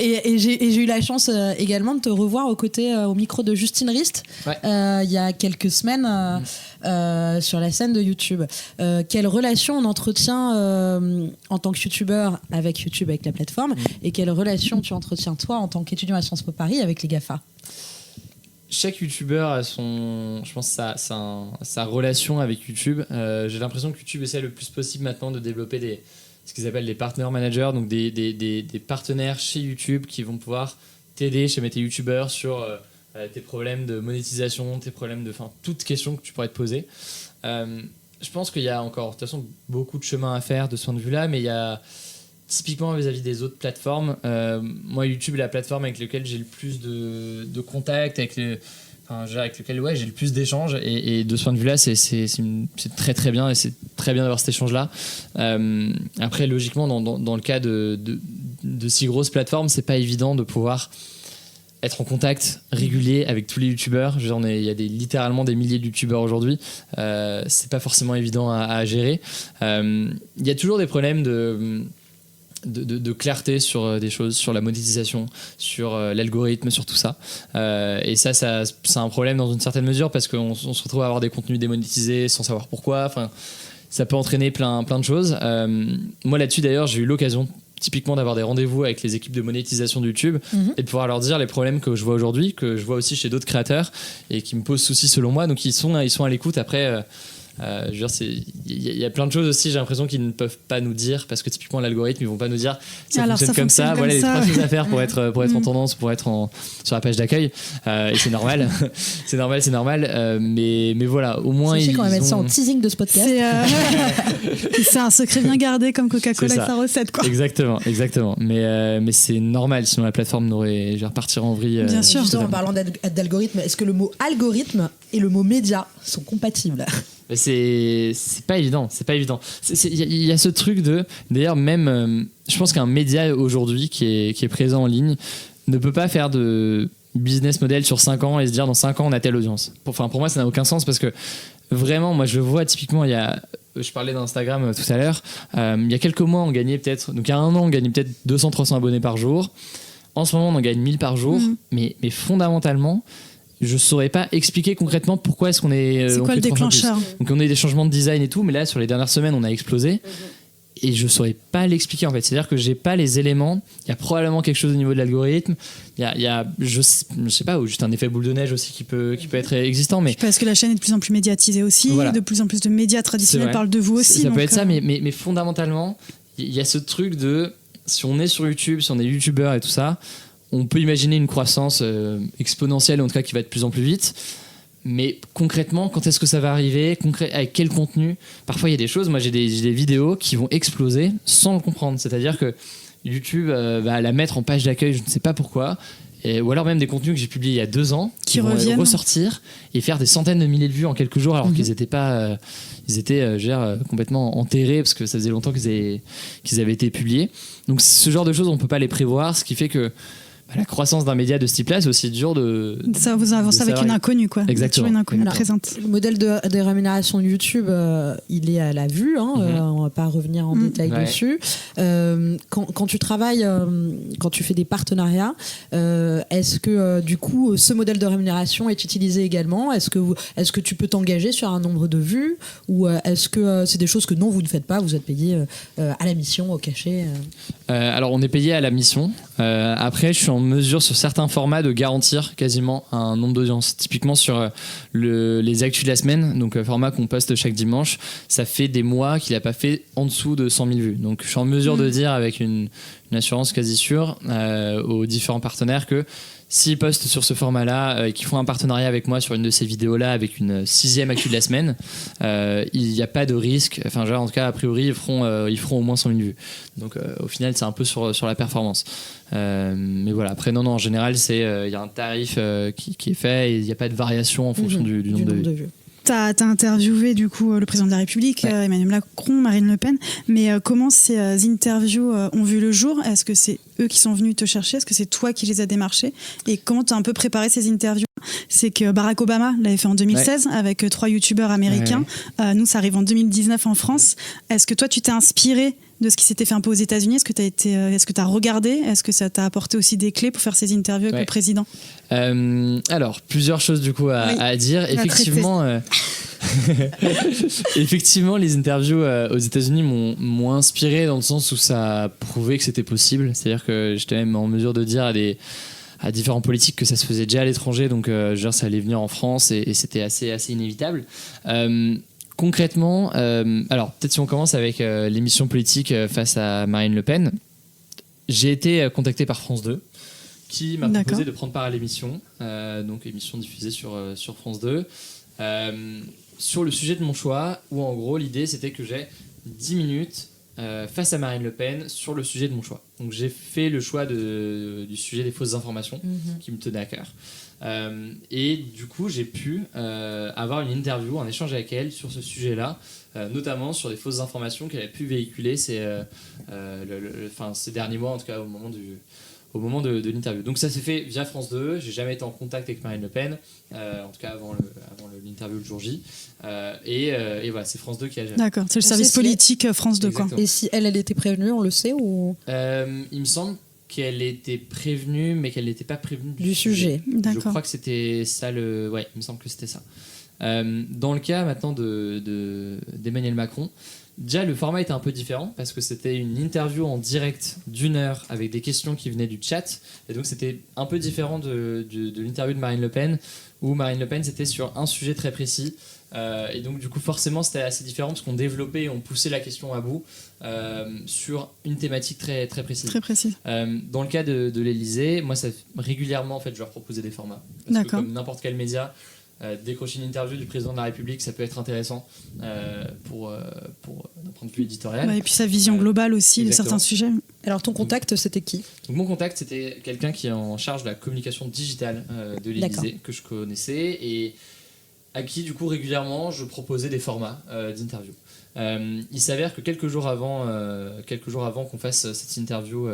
et j'ai eu la chance également de te revoir aux côtés au micro de Justine Rist il y a quelques semaines sur la scène de YouTube. Quelle relation on entretient en tant que youtubeur avec YouTube, avec la plateforme, et quelle relation tu entretiens toi en tant qu'étudiant à Sciences Po Paris avec les GAFA? Chaque youtubeur a sa relation avec YouTube. J'ai l'impression que YouTube essaie le plus possible maintenant de développer ce qu'ils appellent des partner managers, donc des partenaires chez YouTube qui vont pouvoir t'aider chez tes youtubeurs sur tes problèmes de monétisation, tes problèmes de toute question que tu pourrais te poser. Je pense qu'il y a encore de toute façon beaucoup de chemin à faire de ce point de vue-là, mais il y a typiquement vis-à-vis des autres plateformes, moi YouTube est la plateforme avec laquelle j'ai le plus de contacts, avec avec lequel j'ai le plus d'échanges et de ce point de vue-là, c'est très très bien et c'est très bien d'avoir cet échange-là. Après, logiquement, dans le cas de si grosses plateformes, c'est pas évident de pouvoir être en contact régulier avec tous les youtubeurs. Il y a littéralement des milliers de youtubeurs aujourd'hui. C'est pas forcément évident à gérer. Il y a toujours des problèmes de clarté sur des choses, sur la monétisation, sur l'algorithme, sur tout ça. Et ça c'est un problème dans une certaine mesure parce qu'on se retrouve à avoir des contenus démonétisés sans savoir pourquoi. Enfin, ça peut entraîner plein de choses. Moi là-dessus d'ailleurs, j'ai eu l'occasion typiquement d'avoir des rendez-vous avec les équipes de monétisation de YouTube et de pouvoir leur dire les problèmes que je vois aujourd'hui, que je vois aussi chez d'autres créateurs et qui me posent souci selon moi. Donc ils sont à l'écoute. Après, je veux dire, il y a plein de choses aussi, j'ai l'impression qu'ils ne peuvent pas nous dire parce que typiquement l'algorithme, ils vont pas nous dire ça fonctionne comme ça. Voilà les 3 choses à faire pour être en tendance, pour être sur la page d'accueil. Et c'est normal, c'est normal. Mais voilà, au moins Sachez ils qu'on va mettre ça en ont... teasing de ce podcast. C'est un secret bien gardé comme Coca-Cola et sa recette, quoi. Exactement. Mais c'est normal, sinon la plateforme n'aurait repartir en vrille. Bien sûr. Justement, en parlant d'algorithme, est-ce que le mot algorithme et le mot média sont compatibles? C'est pas évident. Il y a ce truc d'ailleurs même, je pense qu'un média aujourd'hui qui est présent en ligne ne peut pas faire de business model sur 5 ans et se dire dans 5 ans on a telle audience. Pour moi ça n'a aucun sens parce que vraiment moi je vois typiquement je parlais d'Instagram tout à l'heure, il y a quelques mois on gagnait peut-être, donc il y a 1 an on gagnait peut-être 200-300 abonnés par jour. En ce moment on en gagne 1000 par jour, mais fondamentalement je saurais pas expliquer concrètement pourquoi est-ce qu'on est. C'est quoi le déclencheur? Donc on a eu des changements de design et tout, mais là sur les dernières semaines on a explosé et je saurais pas l'expliquer en fait. C'est-à-dire que j'ai pas les éléments. Il y a probablement quelque chose au niveau de l'algorithme. Il y a je sais pas, ou juste un effet boule de neige aussi qui peut être existant. Mais parce que la chaîne est de plus en plus médiatisée aussi, voilà. De plus en plus de médias traditionnels parlent de vous aussi. Ça peut être ça, mais fondamentalement il y a ce truc de si on est sur YouTube, si on est youtubeur et tout ça. On peut imaginer une croissance exponentielle, en tout cas qui va de plus en plus vite. Mais concrètement, quand est-ce que ça va arriver? Avec quel contenu? Parfois, il y a des choses, moi j'ai des vidéos qui vont exploser sans le comprendre. C'est-à-dire que YouTube va la mettre en page d'accueil, je ne sais pas pourquoi. Ou alors même des contenus que j'ai publiés il y a 2 ans qui vont ressortir et faire des centaines de milliers de vues en quelques jours alors qu'ils n'étaient pas... Ils étaient complètement enterrés parce que ça faisait longtemps qu'ils avaient été publiés. Donc ce genre de choses, on ne peut pas les prévoir, ce qui fait que la croissance d'un média de ce type-là, c'est aussi dur ça vous avance avec une inconnue, quoi. Exactement. Une inconnue présente. Le modèle de rémunération de YouTube, il est à la vue. On va pas revenir en détail dessus. Quand tu travailles, quand tu fais des partenariats, est-ce que du coup, ce modèle de rémunération est utilisé également? Est-ce que tu peux t'engager sur un nombre de vues ou est-ce que c'est des choses que non, vous ne faites pas? Vous êtes payé à la mission, au cachet? Alors, on est payé à la mission. Après, je suis en mesure sur certains formats de garantir quasiment un nombre d'audience. Typiquement sur les actus de la semaine, donc format qu'on poste chaque dimanche, ça fait des mois qu'il n'a pas fait en dessous de 100 000 vues. Donc je suis en mesure de dire avec une assurance quasi sûre aux différents partenaires que s'ils postent sur ce format-là et qu'ils font un partenariat avec moi sur une de ces vidéos-là avec une 6e actu de la semaine, il n'y a pas de risque. Enfin, genre, en tout cas, a priori, ils feront au moins 100 000 vues. Donc, au final, c'est un peu sur la performance. Mais voilà, après, non, en général, il y a un tarif qui est fait et il n'y a pas de variation en fonction du nombre de vues. T'as interviewé du coup le président de la République, Emmanuel Macron, Marine Le Pen, mais comment ces interviews ont vu le jour? Est-ce que c'est eux qui sont venus te chercher? Est-ce que c'est toi qui les as démarchés? Et comment t'as un peu préparé ces interviews? C'est que Barack Obama l'avait fait en 2016 avec 3 youtubeurs américains. Nous, ça arrive en 2019 en France. Est-ce que toi, tu t'es inspiré de ce qui s'était fait un peu aux États-Unis? Est-ce que tu as regardé? Est-ce que ça t'a apporté aussi des clés pour faire ces interviews avec le président? Alors, plusieurs choses du coup à dire. Effectivement, les interviews aux États-Unis m'ont inspiré dans le sens où ça a prouvé que c'était possible. C'est-à-dire que j'étais même en mesure de dire à différents politiques que ça se faisait déjà à l'étranger, donc ça allait venir en France et c'était assez inévitable. Concrètement, alors peut-être si on commence avec l'émission politique face à Marine Le Pen, j'ai été contacté par France 2 qui m'a proposé de prendre part à l'émission, donc émission diffusée sur France 2, sur le sujet de mon choix, où en gros l'idée c'était que j'ai 10 minutes face à Marine Le Pen sur le sujet de mon choix. Donc j'ai fait le choix du sujet des fausses informations qui me tenait à cœur. Et du coup, j'ai pu avoir une interview, un échange avec elle sur ce sujet-là, notamment sur des fausses informations qu'elle a pu véhiculer ces derniers mois, en tout cas au moment de l'interview. Donc ça s'est fait via France 2, j'ai jamais été en contact avec Marine Le Pen, en tout cas avant l'interview le jour J. Et voilà, c'est France 2 qui a géré. D'accord, c'est le service politique France 2 quoi. Et si elle était prévenue, on le sait ou... Il me semble qu'elle était prévenue, mais qu'elle n'était pas prévenue du sujet. D'accord. Je crois que c'était ça ouais, il me semble que c'était ça. Dans le cas maintenant d'Emmanuel Macron, déjà le format était un peu différent parce que c'était une interview en direct d'1 heure avec des questions qui venaient du chat, et donc c'était un peu différent de l'interview de Marine Le Pen, où Marine Le Pen c'était sur un sujet très précis. Et donc du coup forcément c'était assez différent parce qu'on développait et on poussait la question à bout sur une thématique très, très précise. Très précis. Dans le cas de l'Élysée, moi régulièrement en fait, je leur proposais des formats. Parce que comme n'importe quel média, décrocher une interview du président de la République, ça peut être intéressant pour d'un point de vue éditorial. Ouais, et puis sa vision globale aussi de certains sujets. Alors ton contact, c'était qui ? Donc mon contact, c'était quelqu'un qui est en charge de la communication digitale de l'Élysée, que je connaissais, et à qui du coup régulièrement je proposais des formats d'interview. Il s'avère que quelques jours avant qu'on fasse cette interview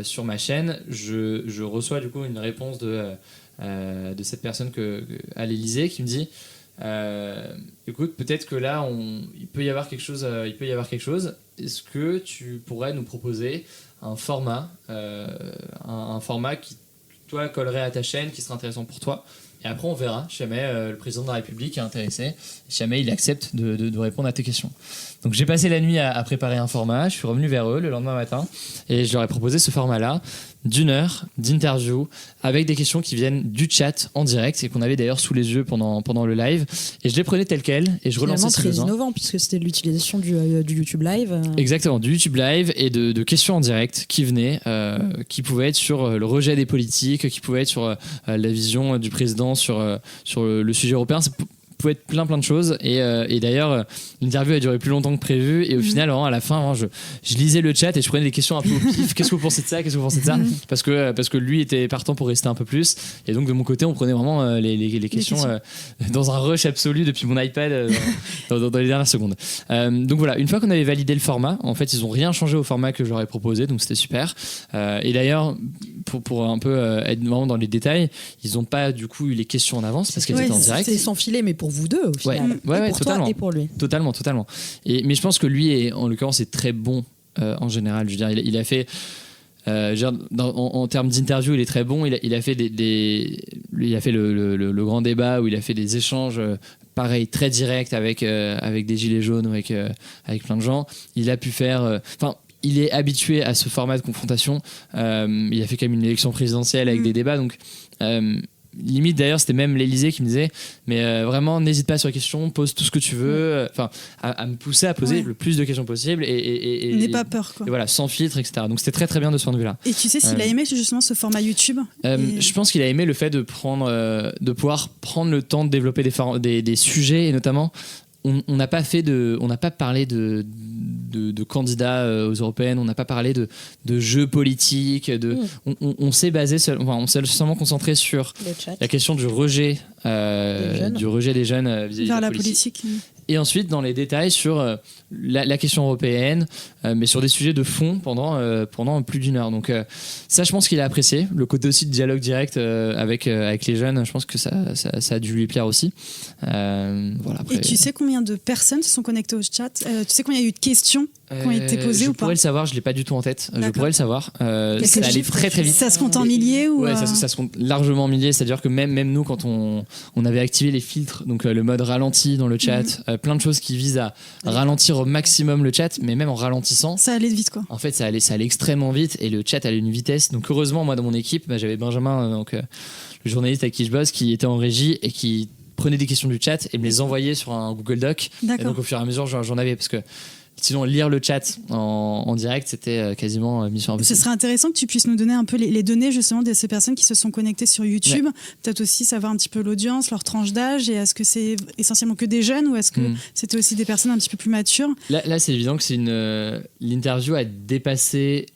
sur ma chaîne, je reçois du coup une réponse de cette personne à l'Élysée qui me dit écoute, peut-être que là il peut y avoir quelque chose, est-ce que tu pourrais nous proposer un format qui toi collerait à ta chaîne, qui serait intéressant pour toi? Et après, on verra, si jamais le président de la République est intéressé, si jamais il accepte de répondre à tes questions. Donc j'ai passé la nuit à préparer un format, je suis revenu vers eux le lendemain matin, et je leur ai proposé ce format-là, d'1 heure d'interview, avec des questions qui viennent du chat en direct, et qu'on avait d'ailleurs sous les yeux pendant le live. Et je les prenais telles quelles, et je relançais si besoin. Très innovant, puisque c'était l'utilisation du YouTube Live. Exactement, du YouTube Live, et de questions en direct qui venaient, qui pouvaient être sur le rejet des politiques, qui pouvaient être sur la vision du président sur le sujet européen. Ça pouvait être plein de choses, et d'ailleurs l'interview a duré plus longtemps que prévu, et au final à la fin je lisais le chat et je prenais des questions un peu au pif. Qu'est-ce que vous pensez de ça, parce que lui était partant pour rester un peu plus, et donc de mon côté on prenait vraiment les questions dans un rush absolu depuis mon iPad dans les dernières secondes. Donc voilà, une fois qu'on avait validé le format, en fait ils ont rien changé au format que je leur ai proposé, donc c'était super. Et d'ailleurs pour un peu être vraiment dans les détails, ils n'ont pas du coup eu les questions en avance parce qu'elles étaient en direct. C'est sans filet, mais pour vous deux au final. Ouais, pour totalement. toi et pour lui. Totalement. Mais je pense que lui, en l'occurrence, est très bon en général. Je veux dire, il a fait. En termes d'interview, il est très bon. Il a fait il a fait le grand débat où il a fait des échanges pareil très directs avec des gilets jaunes ou avec plein de gens. Il a pu faire. Il est habitué à ce format de confrontation. Il a fait quand même une élection présidentielle avec des débats, donc. Limite d'ailleurs c'était même l'Élysée qui me disait mais vraiment n'hésite pas sur les questions, pose tout ce que tu veux, à me pousser à poser le plus de questions possible et n'aie pas peur quoi. Et voilà, sans filtre, etc. Donc c'était très très bien de ce point de vue là. Et tu sais s'il a aimé justement ce format YouTube? Je pense qu'il a aimé le fait de pouvoir prendre le temps de développer des sujets, et notamment on n'a pas parlé de candidats aux européennes, on n'a pas parlé de jeux politiques, on s'est basé on s'est seulement concentré sur la question du rejet des jeunes vis-à-vis vers de la politique. Et ensuite dans les détails sur la question européenne, mais sur des sujets de fond pendant plus d'1 heure. Donc ça, je pense qu'il a apprécié le côté aussi de dialogue direct avec les jeunes. Je pense que ça a dû lui plaire aussi. Voilà, après, et tu sais combien de personnes se sont connectées au chat? Tu sais combien il y a eu de questions qui ont été posées ou pas? Je pourrais le savoir, je l'ai pas du tout en tête. Je pourrais le savoir. Ça allait très très vite. Ça se compte en milliers ou ouais, ça se compte largement en milliers. C'est-à-dire que même nous, quand on avait activé les filtres, donc le mode ralenti dans le chat, plein de choses qui visent à ralentir au maximum le chat, mais même en ralentissant, ça allait vite quoi. En fait, ça allait extrêmement vite, et le chat allait à une vitesse. Donc heureusement, moi dans mon équipe, j'avais Benjamin, le journaliste avec qui je bosse, qui était en régie et qui prenait des questions du chat et me les envoyait sur un Google Doc. D'accord. Et donc au fur et à mesure, j'en avais, parce que effectivement, lire le chat en direct, c'était quasiment mission Ce impossible. serait intéressant que tu puisses nous donner un peu les données justement de ces personnes qui se sont connectées sur YouTube. Peut-être aussi savoir un petit peu l'audience, leur tranche d'âge, et est-ce que c'est essentiellement que des jeunes ou est-ce que c'était aussi des personnes un petit peu plus matures? Là, c'est évident que l'interview a dépassé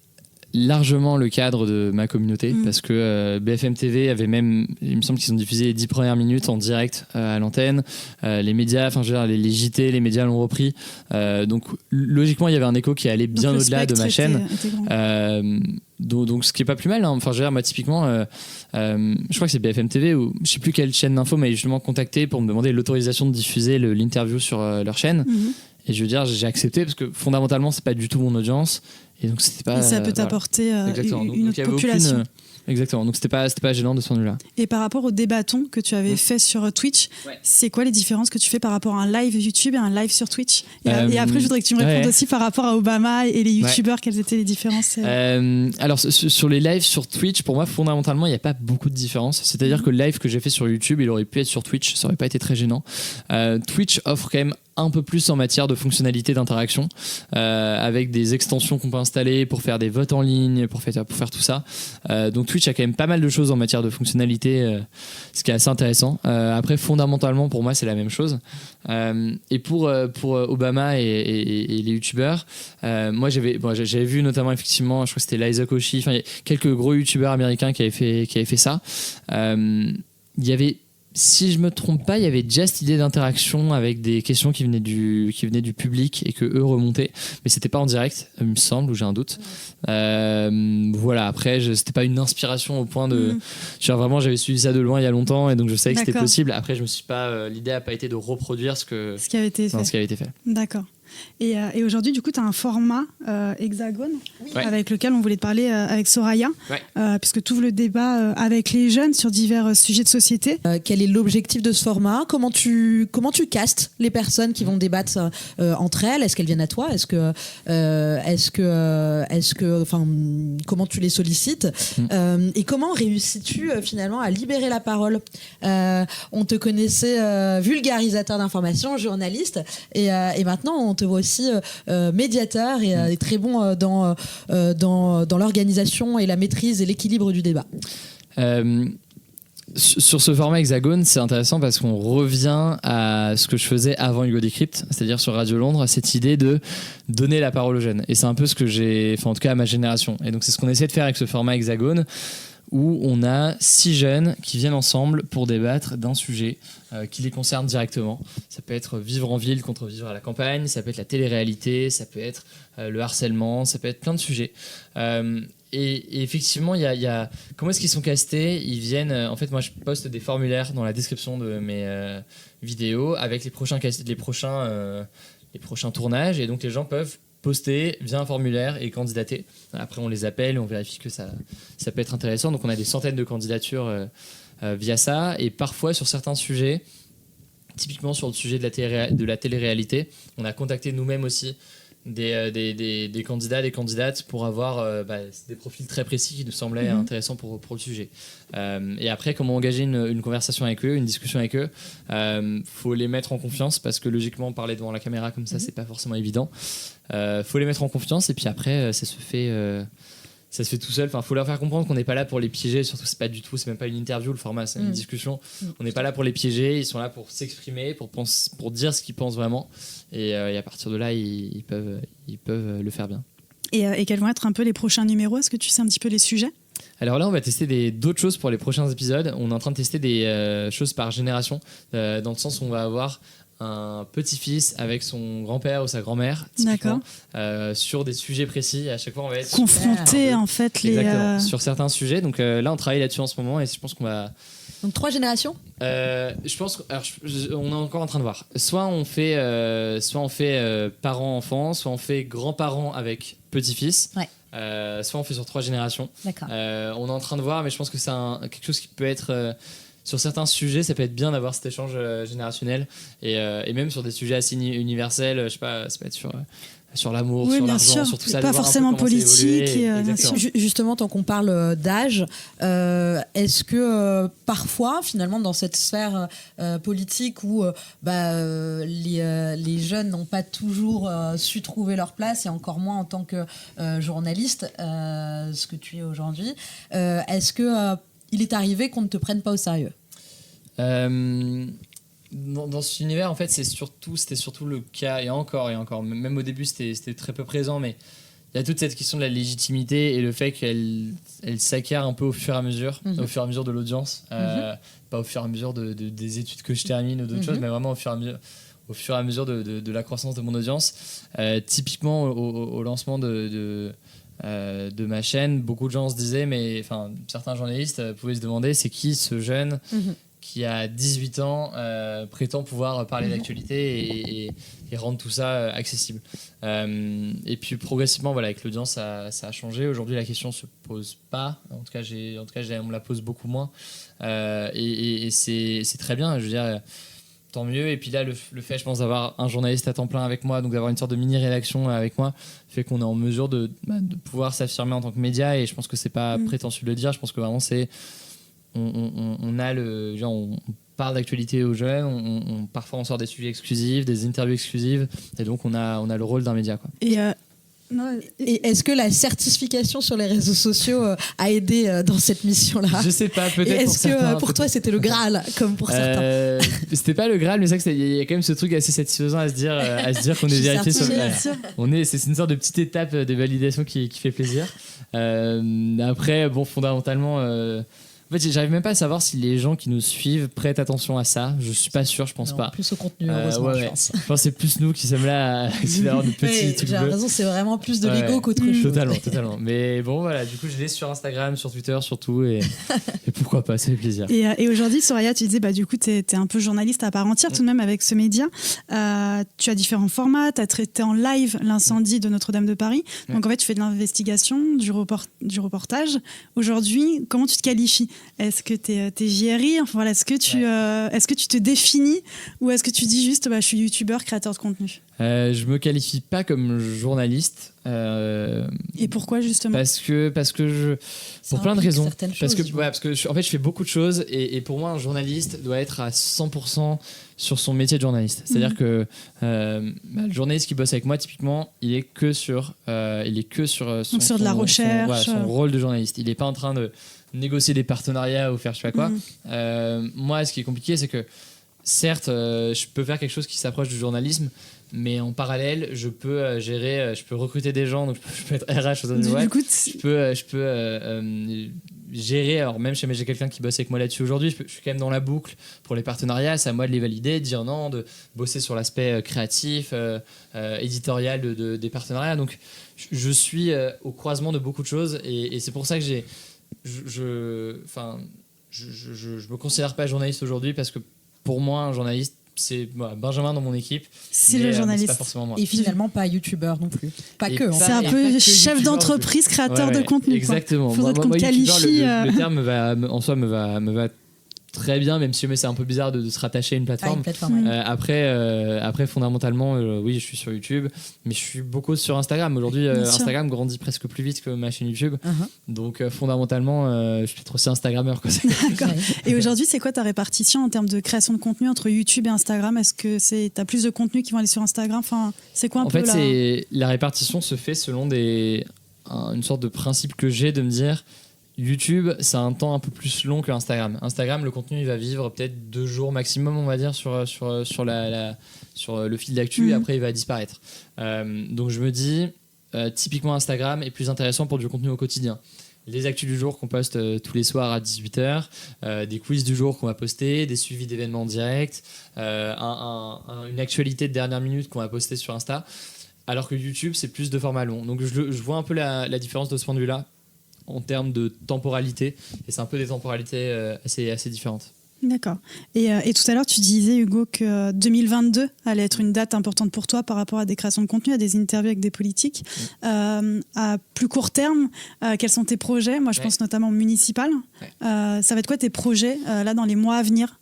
largement le cadre de ma communauté parce que BFM TV avait même, il me semble qu'ils ont diffusé les 10 premières minutes en direct à l'antenne, les médias, enfin je veux dire les JT, les médias l'ont repris, donc logiquement il y avait un écho qui allait bien au-delà de ma chaîne, donc ce qui est pas plus mal, hein. Enfin je veux dire, moi typiquement je crois que c'est BFM TV ou je sais plus quelle chaîne d'info m'a justement contacté pour me demander l'autorisation de diffuser l'interview sur leur chaîne. Et je veux dire, j'ai accepté parce que fondamentalement, c'est pas du tout mon audience. Et donc, c'était pas. Et ça peut t'apporter une autre population. Exactement. Donc, c'était pas gênant de ce point de vue-là. Et par rapport au débatton que tu avais fait sur Twitch, c'est quoi les différences que tu fais par rapport à un live YouTube et un live sur Twitch? Et après, je voudrais que tu me répondes aussi par rapport à Obama et les YouTubeurs, quelles étaient les différences? Alors, sur les lives sur Twitch, pour moi, fondamentalement, il n'y a pas beaucoup de différence. C'est-à-dire que le live que j'ai fait sur YouTube, il aurait pu être sur Twitch, ça aurait pas été très gênant. Twitch offre quand même un peu plus en matière de fonctionnalité d'interaction, avec des extensions qu'on peut installer pour faire des votes en ligne, pour faire tout ça. Donc Twitch a quand même pas mal de choses en matière de fonctionnalité, ce qui est assez intéressant. Après, fondamentalement, pour moi, c'est la même chose. Et pour Obama et les youtubeurs, moi j'avais vu notamment effectivement, je crois que c'était Liza Koshy, enfin il y a quelques gros youtubeurs américains qui avaient fait ça. Il y avait, si je me trompe pas, il y avait déjà cette idée d'interaction avec des questions qui venaient du public et que eux remontaient, mais c'était pas en direct, il me semble, ou j'ai un doute. Voilà, après c'était pas une inspiration au point de genre vraiment j'avais suivi ça de loin il y a longtemps et donc je savais que c'était possible. Après je me suis pas, l'idée a pas été de reproduire ce qui avait été fait. D'accord. Et aujourd'hui, du coup, tu as un format hexagone avec lequel on voulait te parler avec Soraya, puisque tu ouvres le débat avec les jeunes sur divers sujets de société. Quel est l'objectif de ce format? Comment tu castes les personnes qui vont débattre entre elles? Est-ce qu'elles viennent à toi? Comment tu les sollicites? Et comment réussis-tu finalement à libérer la parole? On te connaissait vulgarisateur d'informations, journaliste, et maintenant on te voit aussi médiateur et très bon dans l'organisation et la maîtrise et l'équilibre du débat. Sur ce format hexagone, c'est intéressant parce qu'on revient à ce que je faisais avant Hugo Décrypte, c'est-à-dire sur Radio Londres, cette idée de donner la parole aux jeunes. Et c'est un peu ce que j'ai, enfin en tout cas à ma génération. Et donc c'est ce qu'on essaie de faire avec ce format hexagone, où on a 6 jeunes qui viennent ensemble pour débattre d'un sujet qui les concerne directement. Ça peut être vivre en ville contre vivre à la campagne, ça peut être la télé-réalité, ça peut être le harcèlement, ça peut être plein de sujets. Et effectivement, il y a comment est-ce qu'ils sont castés? Ils viennent, en fait, moi je poste des formulaires dans la description de mes vidéos avec les prochains tournages, et donc les gens peuvent poster via un formulaire et candidater. Après, on les appelle et on vérifie que ça peut être intéressant. Donc, on a des centaines de candidatures via ça. Et parfois, sur certains sujets, typiquement sur le sujet de la télé-réalité, on a contacté nous-mêmes aussi des candidats, des candidates pour avoir des profils très précis qui nous semblaient intéressants pour le sujet. Et après, comment engager une conversation avec eux, une discussion avec eux? Faut les mettre en confiance parce que logiquement, parler devant la caméra comme ça, c'est pas forcément évident. Faut les mettre en confiance et puis après, ça se fait tout seul. Enfin, faut leur faire comprendre qu'on n'est pas là pour les piéger. Surtout, c'est même pas une interview, le format, c'est une discussion. On n'est pas là pour les piéger. Ils sont là pour s'exprimer, pour dire ce qu'ils pensent vraiment. Et à partir de là, ils peuvent le faire bien. Et quels vont être un peu les prochains numéros? Est-ce que tu sais un petit peu les sujets? Alors là, on va tester d'autres choses pour les prochains épisodes. On est en train de tester des choses par génération, dans le sens où on va avoir un petit-fils avec son grand-père ou sa grand-mère, typiquement, sur des sujets précis. À chaque fois, on va être confronté en fait sur certains sujets. Donc là, on travaille là-dessus en ce moment et je pense qu'on va. Donc 3 générations. Je pense. Alors, on est encore en train de voir. Soit on fait parents-enfants, soit on fait grands-parents avec petit-fils. Soit on fait sur 3 générations. D'accord. On est en train de voir, mais je pense que c'est quelque chose qui peut être sur certains sujets, ça peut être bien d'avoir cet échange générationnel et même sur des sujets assez universels, je sais pas, ça peut être sur l'amour, Oui, sur bien l'argent, sûr. sur tout ça. Pas de voir un peu forcément comment c'est évolué. politique. Bien Exactement. sûr. Justement, tant qu'on parle d'âge, est-ce que parfois, finalement, dans cette sphère politique où les jeunes n'ont pas toujours su trouver leur place, et encore moins en tant que journaliste, ce que tu es aujourd'hui, est-ce que il est arrivé qu'on ne te prenne pas au sérieux? Dans cet univers, en fait, c'était surtout le cas, et encore, même au début, c'était très peu présent, mais il y a toute cette question de la légitimité et le fait qu'elle s'acquiert un peu au fur et à mesure, au fur et à mesure de l'audience, pas au fur et à mesure des études que je termine ou d'autres choses, mais vraiment au fur et à mesure de la croissance de mon audience. Typiquement, au lancement de ma chaîne, beaucoup de gens se disaient, certains journalistes pouvaient se demander, c'est qui ce jeune qui a 18 ans prétend pouvoir parler d'actualité et rendre tout ça accessible. Et puis progressivement, voilà, avec l'audience, ça a changé. Aujourd'hui, la question se pose pas. En tout cas, on me la pose beaucoup moins. Et c'est très bien. Je veux dire, tant mieux. Et puis là, le fait, je pense, d'avoir un journaliste à temps plein avec moi, donc d'avoir une sorte de mini-rédaction avec moi, fait qu'on est en mesure de pouvoir s'affirmer en tant que média. Et je pense que c'est pas prétentieux de le dire. Je pense que vraiment, c'est on parle d'actualité aux jeunes, parfois on sort des sujets exclusifs, des interviews exclusives, et donc on a le rôle d'un média, quoi. Et est-ce que la certification sur les réseaux sociaux a aidé dans cette mission-là? Je sais pas, peut-être. Et est-ce que pour toi c'était le Graal, comme pour certains? C'était pas le Graal, mais c'est vrai qu'il y a quand même ce truc assez satisfaisant à se dire qu'on est vérifié sur c'est une sorte de petite étape de validation qui fait plaisir. Après, bon, fondamentalement, en fait, j'arrive même pas à savoir si les gens qui nous suivent prêtent attention à ça. Je suis pas sûr, je pense pas. Plus au contenu, heureusement, je pense. Je pense que c'est plus nous qui sommes là à essayer d'avoir de petits trucs bleus. J'ai raison, c'est vraiment plus de l'ego qu'autre chose. Totalement. Mais bon, voilà, du coup, je l'ai sur Instagram, sur Twitter, surtout, et pourquoi pas, ça fait plaisir. Et aujourd'hui, Soraya, tu disais, du coup, t'es un peu journaliste à part entière, tout de même, avec ce média. Tu as différents formats, tu as traité en live l'incendie de Notre-Dame de Paris. Donc, en fait, tu fais de l'investigation, du reportage. Aujourd'hui, comment tu te qualifies? Est-ce que t'es JRI? Enfin, voilà, est-ce que tu te définis, ou est-ce que tu dis juste je suis youtubeur, créateur de contenu? Je me qualifie pas comme journaliste. Et pourquoi, justement? Parce que pour plein de raisons. Parce que en fait, je fais beaucoup de choses, et pour moi, un journaliste doit être à 100% sur son métier de journaliste. C'est-à-dire que le journaliste qui bosse avec moi, typiquement, il est que sur sur de la recherche, son rôle de journaliste. Il est pas en train de négocier des partenariats ou faire je sais pas quoi. Moi, ce qui est compliqué, c'est que certes, je peux faire quelque chose qui s'approche du journalisme, mais en parallèle, je peux gérer, je peux recruter des gens, donc je peux être RH aux autres web. Je peux gérer, alors même j'ai quelqu'un qui bosse avec moi là-dessus aujourd'hui, je suis quand même dans la boucle pour les partenariats, c'est à moi de les valider, de dire non, de bosser sur l'aspect créatif, éditorial des partenariats. Donc je suis au croisement de beaucoup de choses, et c'est pour ça que je me considère pas journaliste aujourd'hui, parce que pour moi, un journaliste, c'est Benjamin dans mon équipe. C'est le journaliste. C'est pas forcément moi. Et finalement, pas youtubeur non plus. C'est un peu chef d'entreprise, créateur de contenu. Exactement. Faudrait qu'on te qualifie. Le terme en soi me va très bien, même si c'est un peu bizarre de se rattacher à une plateforme. Après, fondamentalement, oui, je suis sur YouTube, mais je suis beaucoup sur Instagram. Aujourd'hui, Instagram grandit presque plus vite que ma chaîne YouTube. Donc, fondamentalement, je suis peut-être aussi Instagrammeur. D'accord. Et aujourd'hui, c'est quoi ta répartition en termes de création de contenu entre YouTube et Instagram? Est-ce que tu as plus de contenus qui vont aller sur Instagram? Enfin, c'est quoi en fait, la répartition se fait selon une sorte de principe que j'ai, de me dire, YouTube, c'est un temps un peu plus long que Instagram. Instagram, le contenu, il va vivre peut-être 2 jours maximum, on va dire, sur le fil d'actu, et après, il va disparaître. Donc, je me dis, typiquement, Instagram est plus intéressant pour du contenu au quotidien. Les actus du jour qu'on poste tous les soirs à 18h, des quiz du jour qu'on va poster, des suivis d'événements directs, une actualité de dernière minute qu'on va poster sur Insta. Alors que YouTube, c'est plus de format long. Donc, je vois un peu la différence de ce point de vue-là, en termes de temporalité, et c'est un peu des temporalités assez différentes. D'accord. Et tout à l'heure, tu disais, Hugo, que 2022 allait être une date importante pour toi par rapport à des créations de contenu, à des interviews avec des politiques. À plus court terme, quels sont tes projets ? Moi, je pense notamment au municipal. Ça va être quoi tes projets là dans les mois à venir ?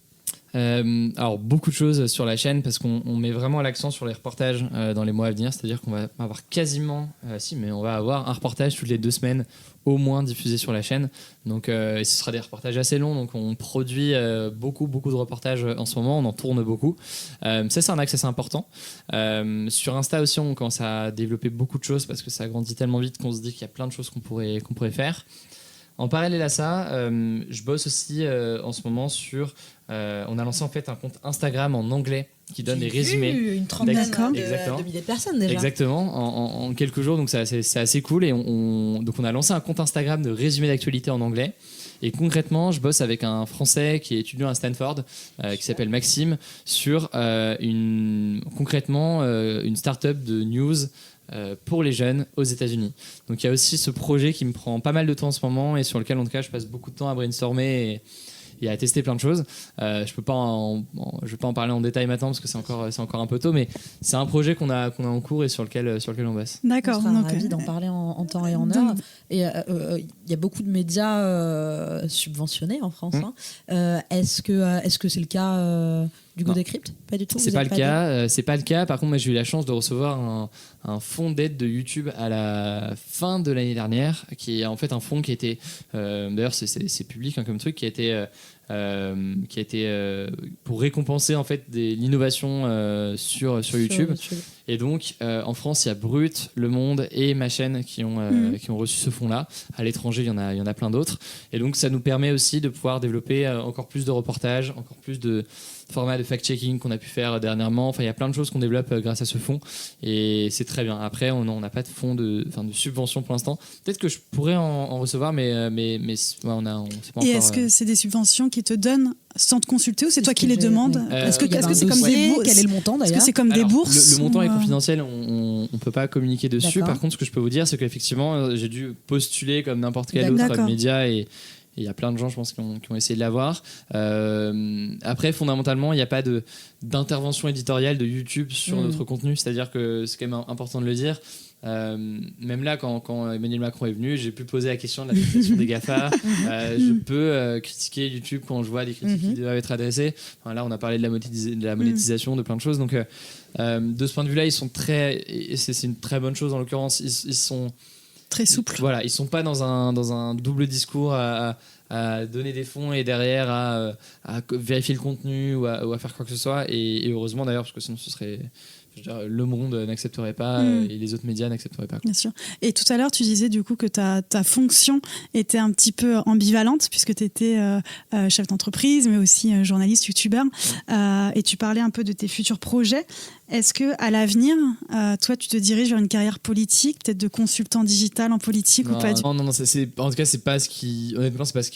Alors beaucoup de choses sur la chaîne parce qu'on met vraiment l'accent sur les reportages dans les mois à venir, c'est-à-dire qu'on va avoir on va avoir un reportage toutes les 2 semaines au moins diffusé sur la chaîne, donc ce sera des reportages assez longs, donc on produit beaucoup de reportages en ce moment, on en tourne beaucoup, ça c'est un axe assez important. Sur Insta aussi on commence à développer beaucoup de choses parce que ça grandit tellement vite qu'on se dit qu'il y a plein de choses qu'on pourrait faire. En parallèle à ça, je bosse aussi en ce moment sur... on a lancé en fait un compte Instagram en anglais qui donne des résumés. Une trentaine de milliers de personnes déjà. Exactement, en quelques jours, donc c'est assez cool. Et donc on a lancé un compte Instagram de résumés d'actualité en anglais. Et concrètement, je bosse avec un Français qui est étudiant à Stanford, qui s'appelle Maxime, sur une start-up de news pour les jeunes aux États-Unis. Donc il y a aussi ce projet qui me prend pas mal de temps en ce moment et sur lequel en tout cas je passe beaucoup de temps à brainstormer et à tester plein de choses. Je vais pas en parler en détail maintenant parce que c'est encore un peu tôt, mais c'est un projet qu'on a en cours et sur lequel on bosse. D'accord. On sera ravis d'en parler en temps et en heure. Et il y a beaucoup de médias subventionnés en France. Est-ce que c'est le cas d'Hugo Décrypte ? Pas du tout. C'est pas le cas. Par contre, moi j'ai eu la chance de recevoir un fonds d'aide de YouTube à la fin de l'année dernière, qui est en fait un fonds qui était, d'ailleurs c'est public comme truc, qui a été pour récompenser en fait l'innovation sur YouTube. Et donc en France il y a Brut, Le Monde et ma chaîne qui ont reçu ce fonds-là. À l'étranger il y en a plein d'autres. Et donc ça nous permet aussi de pouvoir développer encore plus de reportages, encore plus de formats de fact-checking qu'on a pu faire dernièrement. Enfin il y a plein de choses qu'on développe grâce à ce fonds et c'est très bien. Après on n'a pas de fonds de subvention pour l'instant. Peut-être que je pourrais en recevoir, mais on sait pas encore. Et est-ce que c'est des subventions qui te donnent sans te consulter ou c'est toi qui les demandes ? Est-ce que c'est comme des bourses ? Quel est le montant d'ailleurs ? Est-ce que c'est comme des bourses Le montant est confidentiel, on peut pas communiquer dessus. D'accord. Par contre, ce que je peux vous dire, c'est qu'effectivement, j'ai dû postuler comme n'importe quel autre média et il y a plein de gens, je pense, qui ont essayé de l'avoir. Après, fondamentalement, il n'y a pas d'intervention éditoriale de YouTube sur notre contenu. C'est-à-dire que c'est quand même important de le dire. Même là, quand Emmanuel Macron est venu, j'ai pu poser la question de la taxation des GAFA. Je peux critiquer YouTube quand je vois des critiques qui doivent être adressées. Enfin, là, on a parlé de la monétisation, de plein de choses. Donc, de ce point de vue-là, ils sont c'est une très bonne chose en l'occurrence. Ils sont très souples. Voilà, ils sont pas dans un double discours à donner des fonds et derrière à vérifier le contenu ou à faire quoi que ce soit. Et heureusement d'ailleurs, parce que sinon ce serait... Le Monde n'accepterait pas et les autres médias n'accepteraient pas. Bien sûr. Et tout à l'heure, tu disais du coup que ta fonction était un petit peu ambivalente puisque tu étais chef d'entreprise, mais aussi journaliste, youtubeur. Et tu parlais un peu de tes futurs projets. Est-ce qu'à l'avenir, toi, tu te diriges vers une carrière politique, peut-être de consultant digital en politique ou pas Non, en tout cas, c'est pas ce qui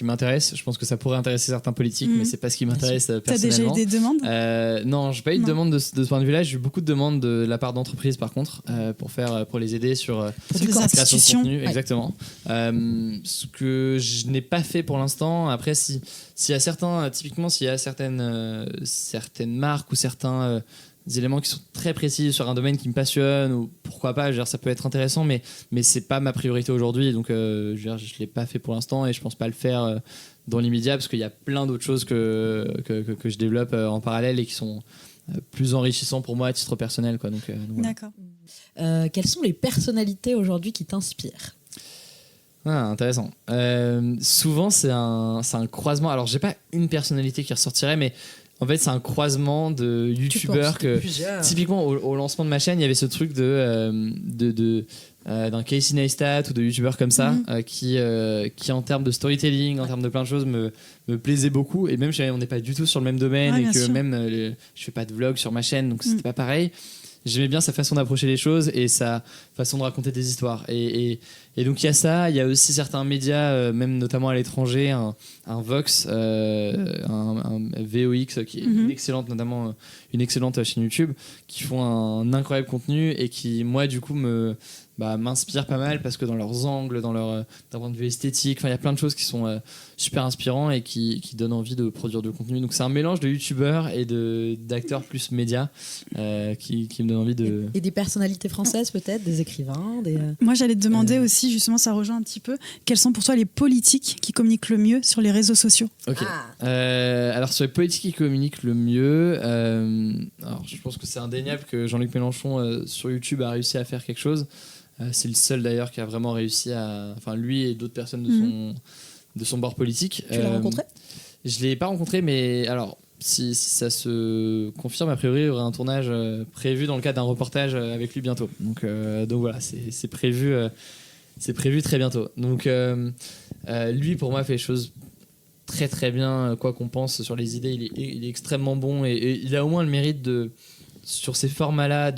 m'intéresse. Je pense que ça pourrait intéresser certains politiques, mais c'est pas ce qui m'intéresse personnellement. T'as déjà eu des demandes ? Non, j'ai pas eu de demande de ce point de vue-là. J'ai eu beaucoup de demandes de la part d'entreprises, par contre, pour les aider sur la création de contenu. Ouais. Exactement. Ce que je n'ai pas fait pour l'instant. Après, s'il y a certaines marques ou certains des éléments qui sont très précis sur un domaine qui me passionne ou pourquoi pas, ça peut être intéressant, mais c'est pas ma priorité aujourd'hui, donc je l'ai pas fait pour l'instant et je pense pas le faire dans l'immédiat parce qu'il y a plein d'autres choses que je développe en parallèle et qui sont plus enrichissants pour moi à titre personnel, quoi. Donc voilà. D'accord. Quelles sont les personnalités aujourd'hui qui t'inspirent ? Intéressant. Souvent c'est un croisement. Alors j'ai pas une personnalité qui ressortirait, mais en fait, c'est un croisement de youtubeurs que typiquement au lancement de ma chaîne, il y avait ce truc d'un Casey Neistat ou de youtubeurs comme ça qui en termes de storytelling, en termes de plein de choses me plaisait beaucoup. Et même si on n'est pas du tout sur le même domaine et que sûr. Même je fais pas de vlog sur ma chaîne, donc c'était pas pareil. J'aimais bien sa façon d'approcher les choses et sa façon de raconter des histoires. Et donc il y a ça, il y a aussi certains médias, même notamment à l'étranger, un Vox, un VOX qui est une excellente chaîne YouTube, qui font un incroyable contenu et qui, moi, du coup, me m'inspirent pas mal parce que dans leurs angles, d'un point de vue esthétique, il y a plein de choses qui sont super inspirants et qui donnent envie de produire du contenu. Donc c'est un mélange de youtubeurs et d'acteurs plus médias qui me donne envie de... Et des personnalités françaises peut-être, des écrivains, Moi j'allais te demander aussi, justement, ça rejoint un petit peu, quels sont pour toi les politiques qui communiquent le mieux sur les réseaux sociaux? Ok. Alors sur les politiques qui communiquent le mieux, alors je pense que c'est indéniable que Jean-Luc Mélenchon sur YouTube a réussi à faire quelque chose. C'est le seul d'ailleurs qui a vraiment réussi lui et d'autres personnes de son bord politique. Tu l'as rencontré? Je l'ai pas rencontré, mais alors si ça se confirme, a priori il y aura un tournage prévu dans le cadre d'un reportage avec lui bientôt. Donc voilà, c'est prévu très bientôt. Donc lui pour moi fait les choses très très bien, quoi qu'on pense sur les idées, il est extrêmement bon et il a au moins le mérite sur ces formats-là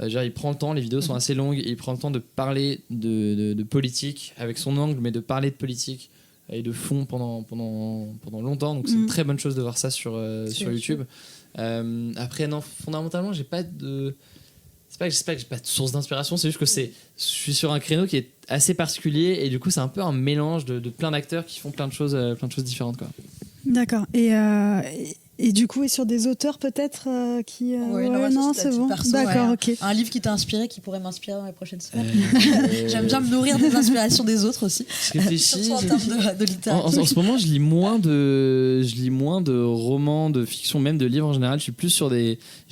il prend le temps, les vidéos sont assez longues, et il prend le temps de parler de politique avec son angle, mais de parler de politique et de fond pendant longtemps. Donc c'est une très bonne chose de voir ça sur YouTube. Après, non, fondamentalement, j'ai pas de... C'est pas que j'ai pas de source d'inspiration, c'est juste que je suis sur un créneau qui est assez particulier et du coup c'est un peu un mélange de plein d'acteurs qui font plein de choses différentes, quoi. D'accord. Et du coup, et sur des auteurs peut-être qui... non, c'est bon. D'accord, ok. Un livre qui t'a inspiré, qui pourrait m'inspirer dans les prochaines semaines. J'aime bien me nourrir des inspirations des autres aussi. Surtout en termes de littérature. En ce moment, je lis moins de romans, de fiction, même de livres en général. Je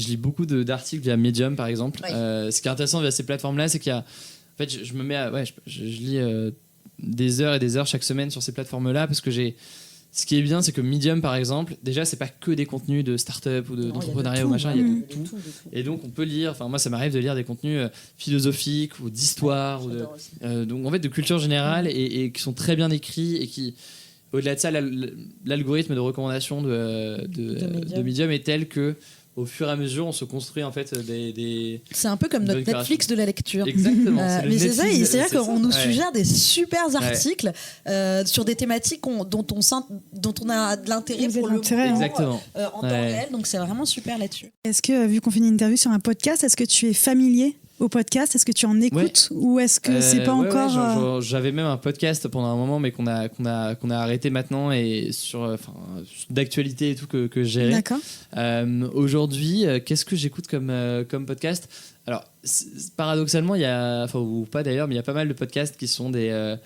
lis beaucoup d'articles via Medium, par exemple. Oui. Ce qui est intéressant via ces plateformes-là, c'est qu'il y a... En fait, je me mets à... je lis des heures et des heures chaque semaine sur ces plateformes-là parce que ce qui est bien, c'est que Medium, par exemple, déjà, c'est pas que des contenus de start-up ou d'entrepreneuriat ou machin, il y a de tout. Et donc, on peut lire, moi, ça m'arrive de lire des contenus philosophiques ou d'histoire, donc en fait, de culture générale et qui sont très bien écrits et qui, au-delà de ça, l'algorithme de recommandation de Medium est tel que, au fur et à mesure, on se construit en fait des C'est un peu comme notre Netflix de la lecture. Exactement. Mais c'est ça, c'est-à-dire qu'on nous suggère des super articles sur des thématiques dont on a de l'intérêt pour le moment en temps réel. Donc c'est vraiment super là-dessus. Est-ce que, vu qu'on fait une interview sur un podcast, est-ce que tu es familier au podcast? Est-ce que tu en écoutes ou est-ce que c'est pas encore... J'avais même un podcast pendant un moment, mais qu'on a arrêté maintenant et sur d'actualité et tout que je gérais. D'accord. Aujourd'hui, qu'est-ce que j'écoute comme podcast? Alors, paradoxalement, il y a, ou pas d'ailleurs, mais il y a pas mal de podcasts qui sont des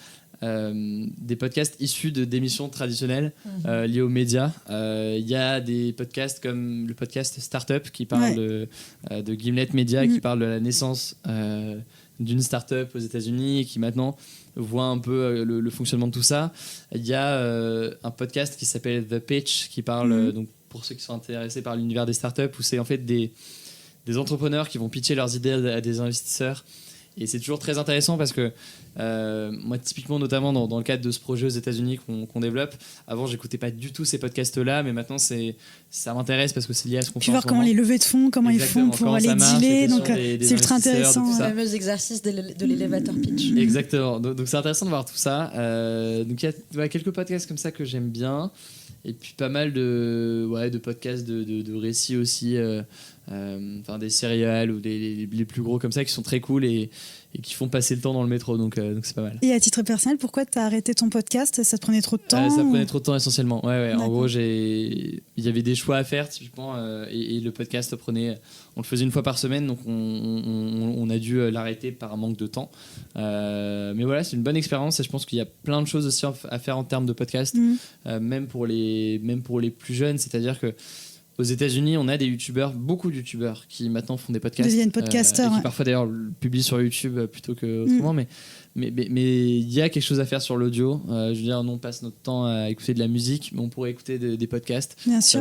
podcasts issus d'émissions traditionnelles liées aux médias. Il y a des podcasts comme le podcast Startup qui parle de Gimlet Media, qui parle de la naissance d'une startup aux États-Unis et qui maintenant voit un peu le fonctionnement de tout ça. Il y a un podcast qui s'appelle The Pitch qui parle, donc pour ceux qui sont intéressés par l'univers des startups, où c'est en fait des entrepreneurs qui vont pitcher leurs idées à des investisseurs. Et c'est toujours très intéressant parce que moi, typiquement, notamment dans le cadre de ce projet aux États-Unis qu'on développe, avant, j'écoutais pas du tout ces podcasts-là, mais maintenant, ça m'intéresse parce que c'est lié à ce qu'on fait. Tu vois comment les levées de fonds, comment ils font pour aller dealer, donc c'est ultra intéressant. Le fameux exercice de l'élévateur pitch. Exactement. Donc c'est intéressant de voir tout ça. Donc il y a quelques podcasts comme ça que j'aime bien. Et puis pas mal de podcasts de récits aussi, des serials ou les plus gros comme ça qui sont très cool et qui font passer le temps dans le métro, donc c'est pas mal. Et à titre personnel, pourquoi tu as arrêté ton podcast? Ça te prenait trop de temps? Ça prenait trop de temps essentiellement. En gros, il y avait des choix à faire typiquement et le podcast on le faisait une fois par semaine, donc on a dû l'arrêter par un manque de temps. Mais voilà, c'est une bonne expérience et je pense qu'il y a plein de choses aussi à faire en termes de podcast, même pour les plus jeunes, c'est-à-dire que aux États-Unis, on a beaucoup de youtubeurs qui maintenant font des podcasts. Deviennent podcasteurs. Qui parfois d'ailleurs publient sur YouTube plutôt qu'autrement. Mais il y a quelque chose à faire sur l'audio. Je veux dire, nous on passe notre temps à écouter de la musique, mais on pourrait écouter des podcasts. Bien sûr.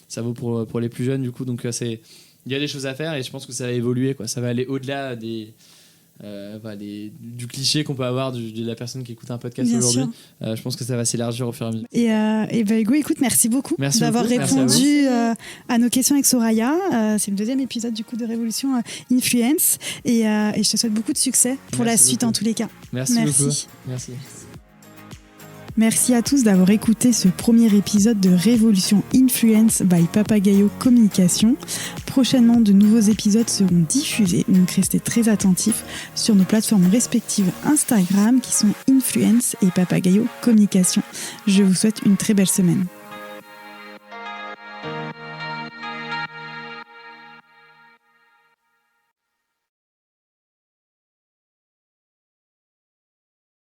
Ça vaut pour les plus jeunes du coup. Donc il y a des choses à faire et je pense que ça va évoluer, quoi. Ça va aller au-delà du cliché qu'on peut avoir de la personne qui écoute un podcast aujourd'hui. Je pense que ça va s'élargir au fur et à mesure. Et Hugo, écoute, merci beaucoup d'avoir répondu à nos questions avec Soraya. C'est le deuxième épisode du coup de Révolution Influence et je te souhaite beaucoup de succès pour la suite en tous les cas. Merci beaucoup. Merci. Merci à tous d'avoir écouté ce premier épisode de Révolution Influence by Papagayo Communication. prochainement, de nouveaux épisodes seront diffusés, donc restez très attentifs sur nos plateformes respectives Instagram qui sont Influence et Papagayo Communication. Je vous souhaite une très belle semaine.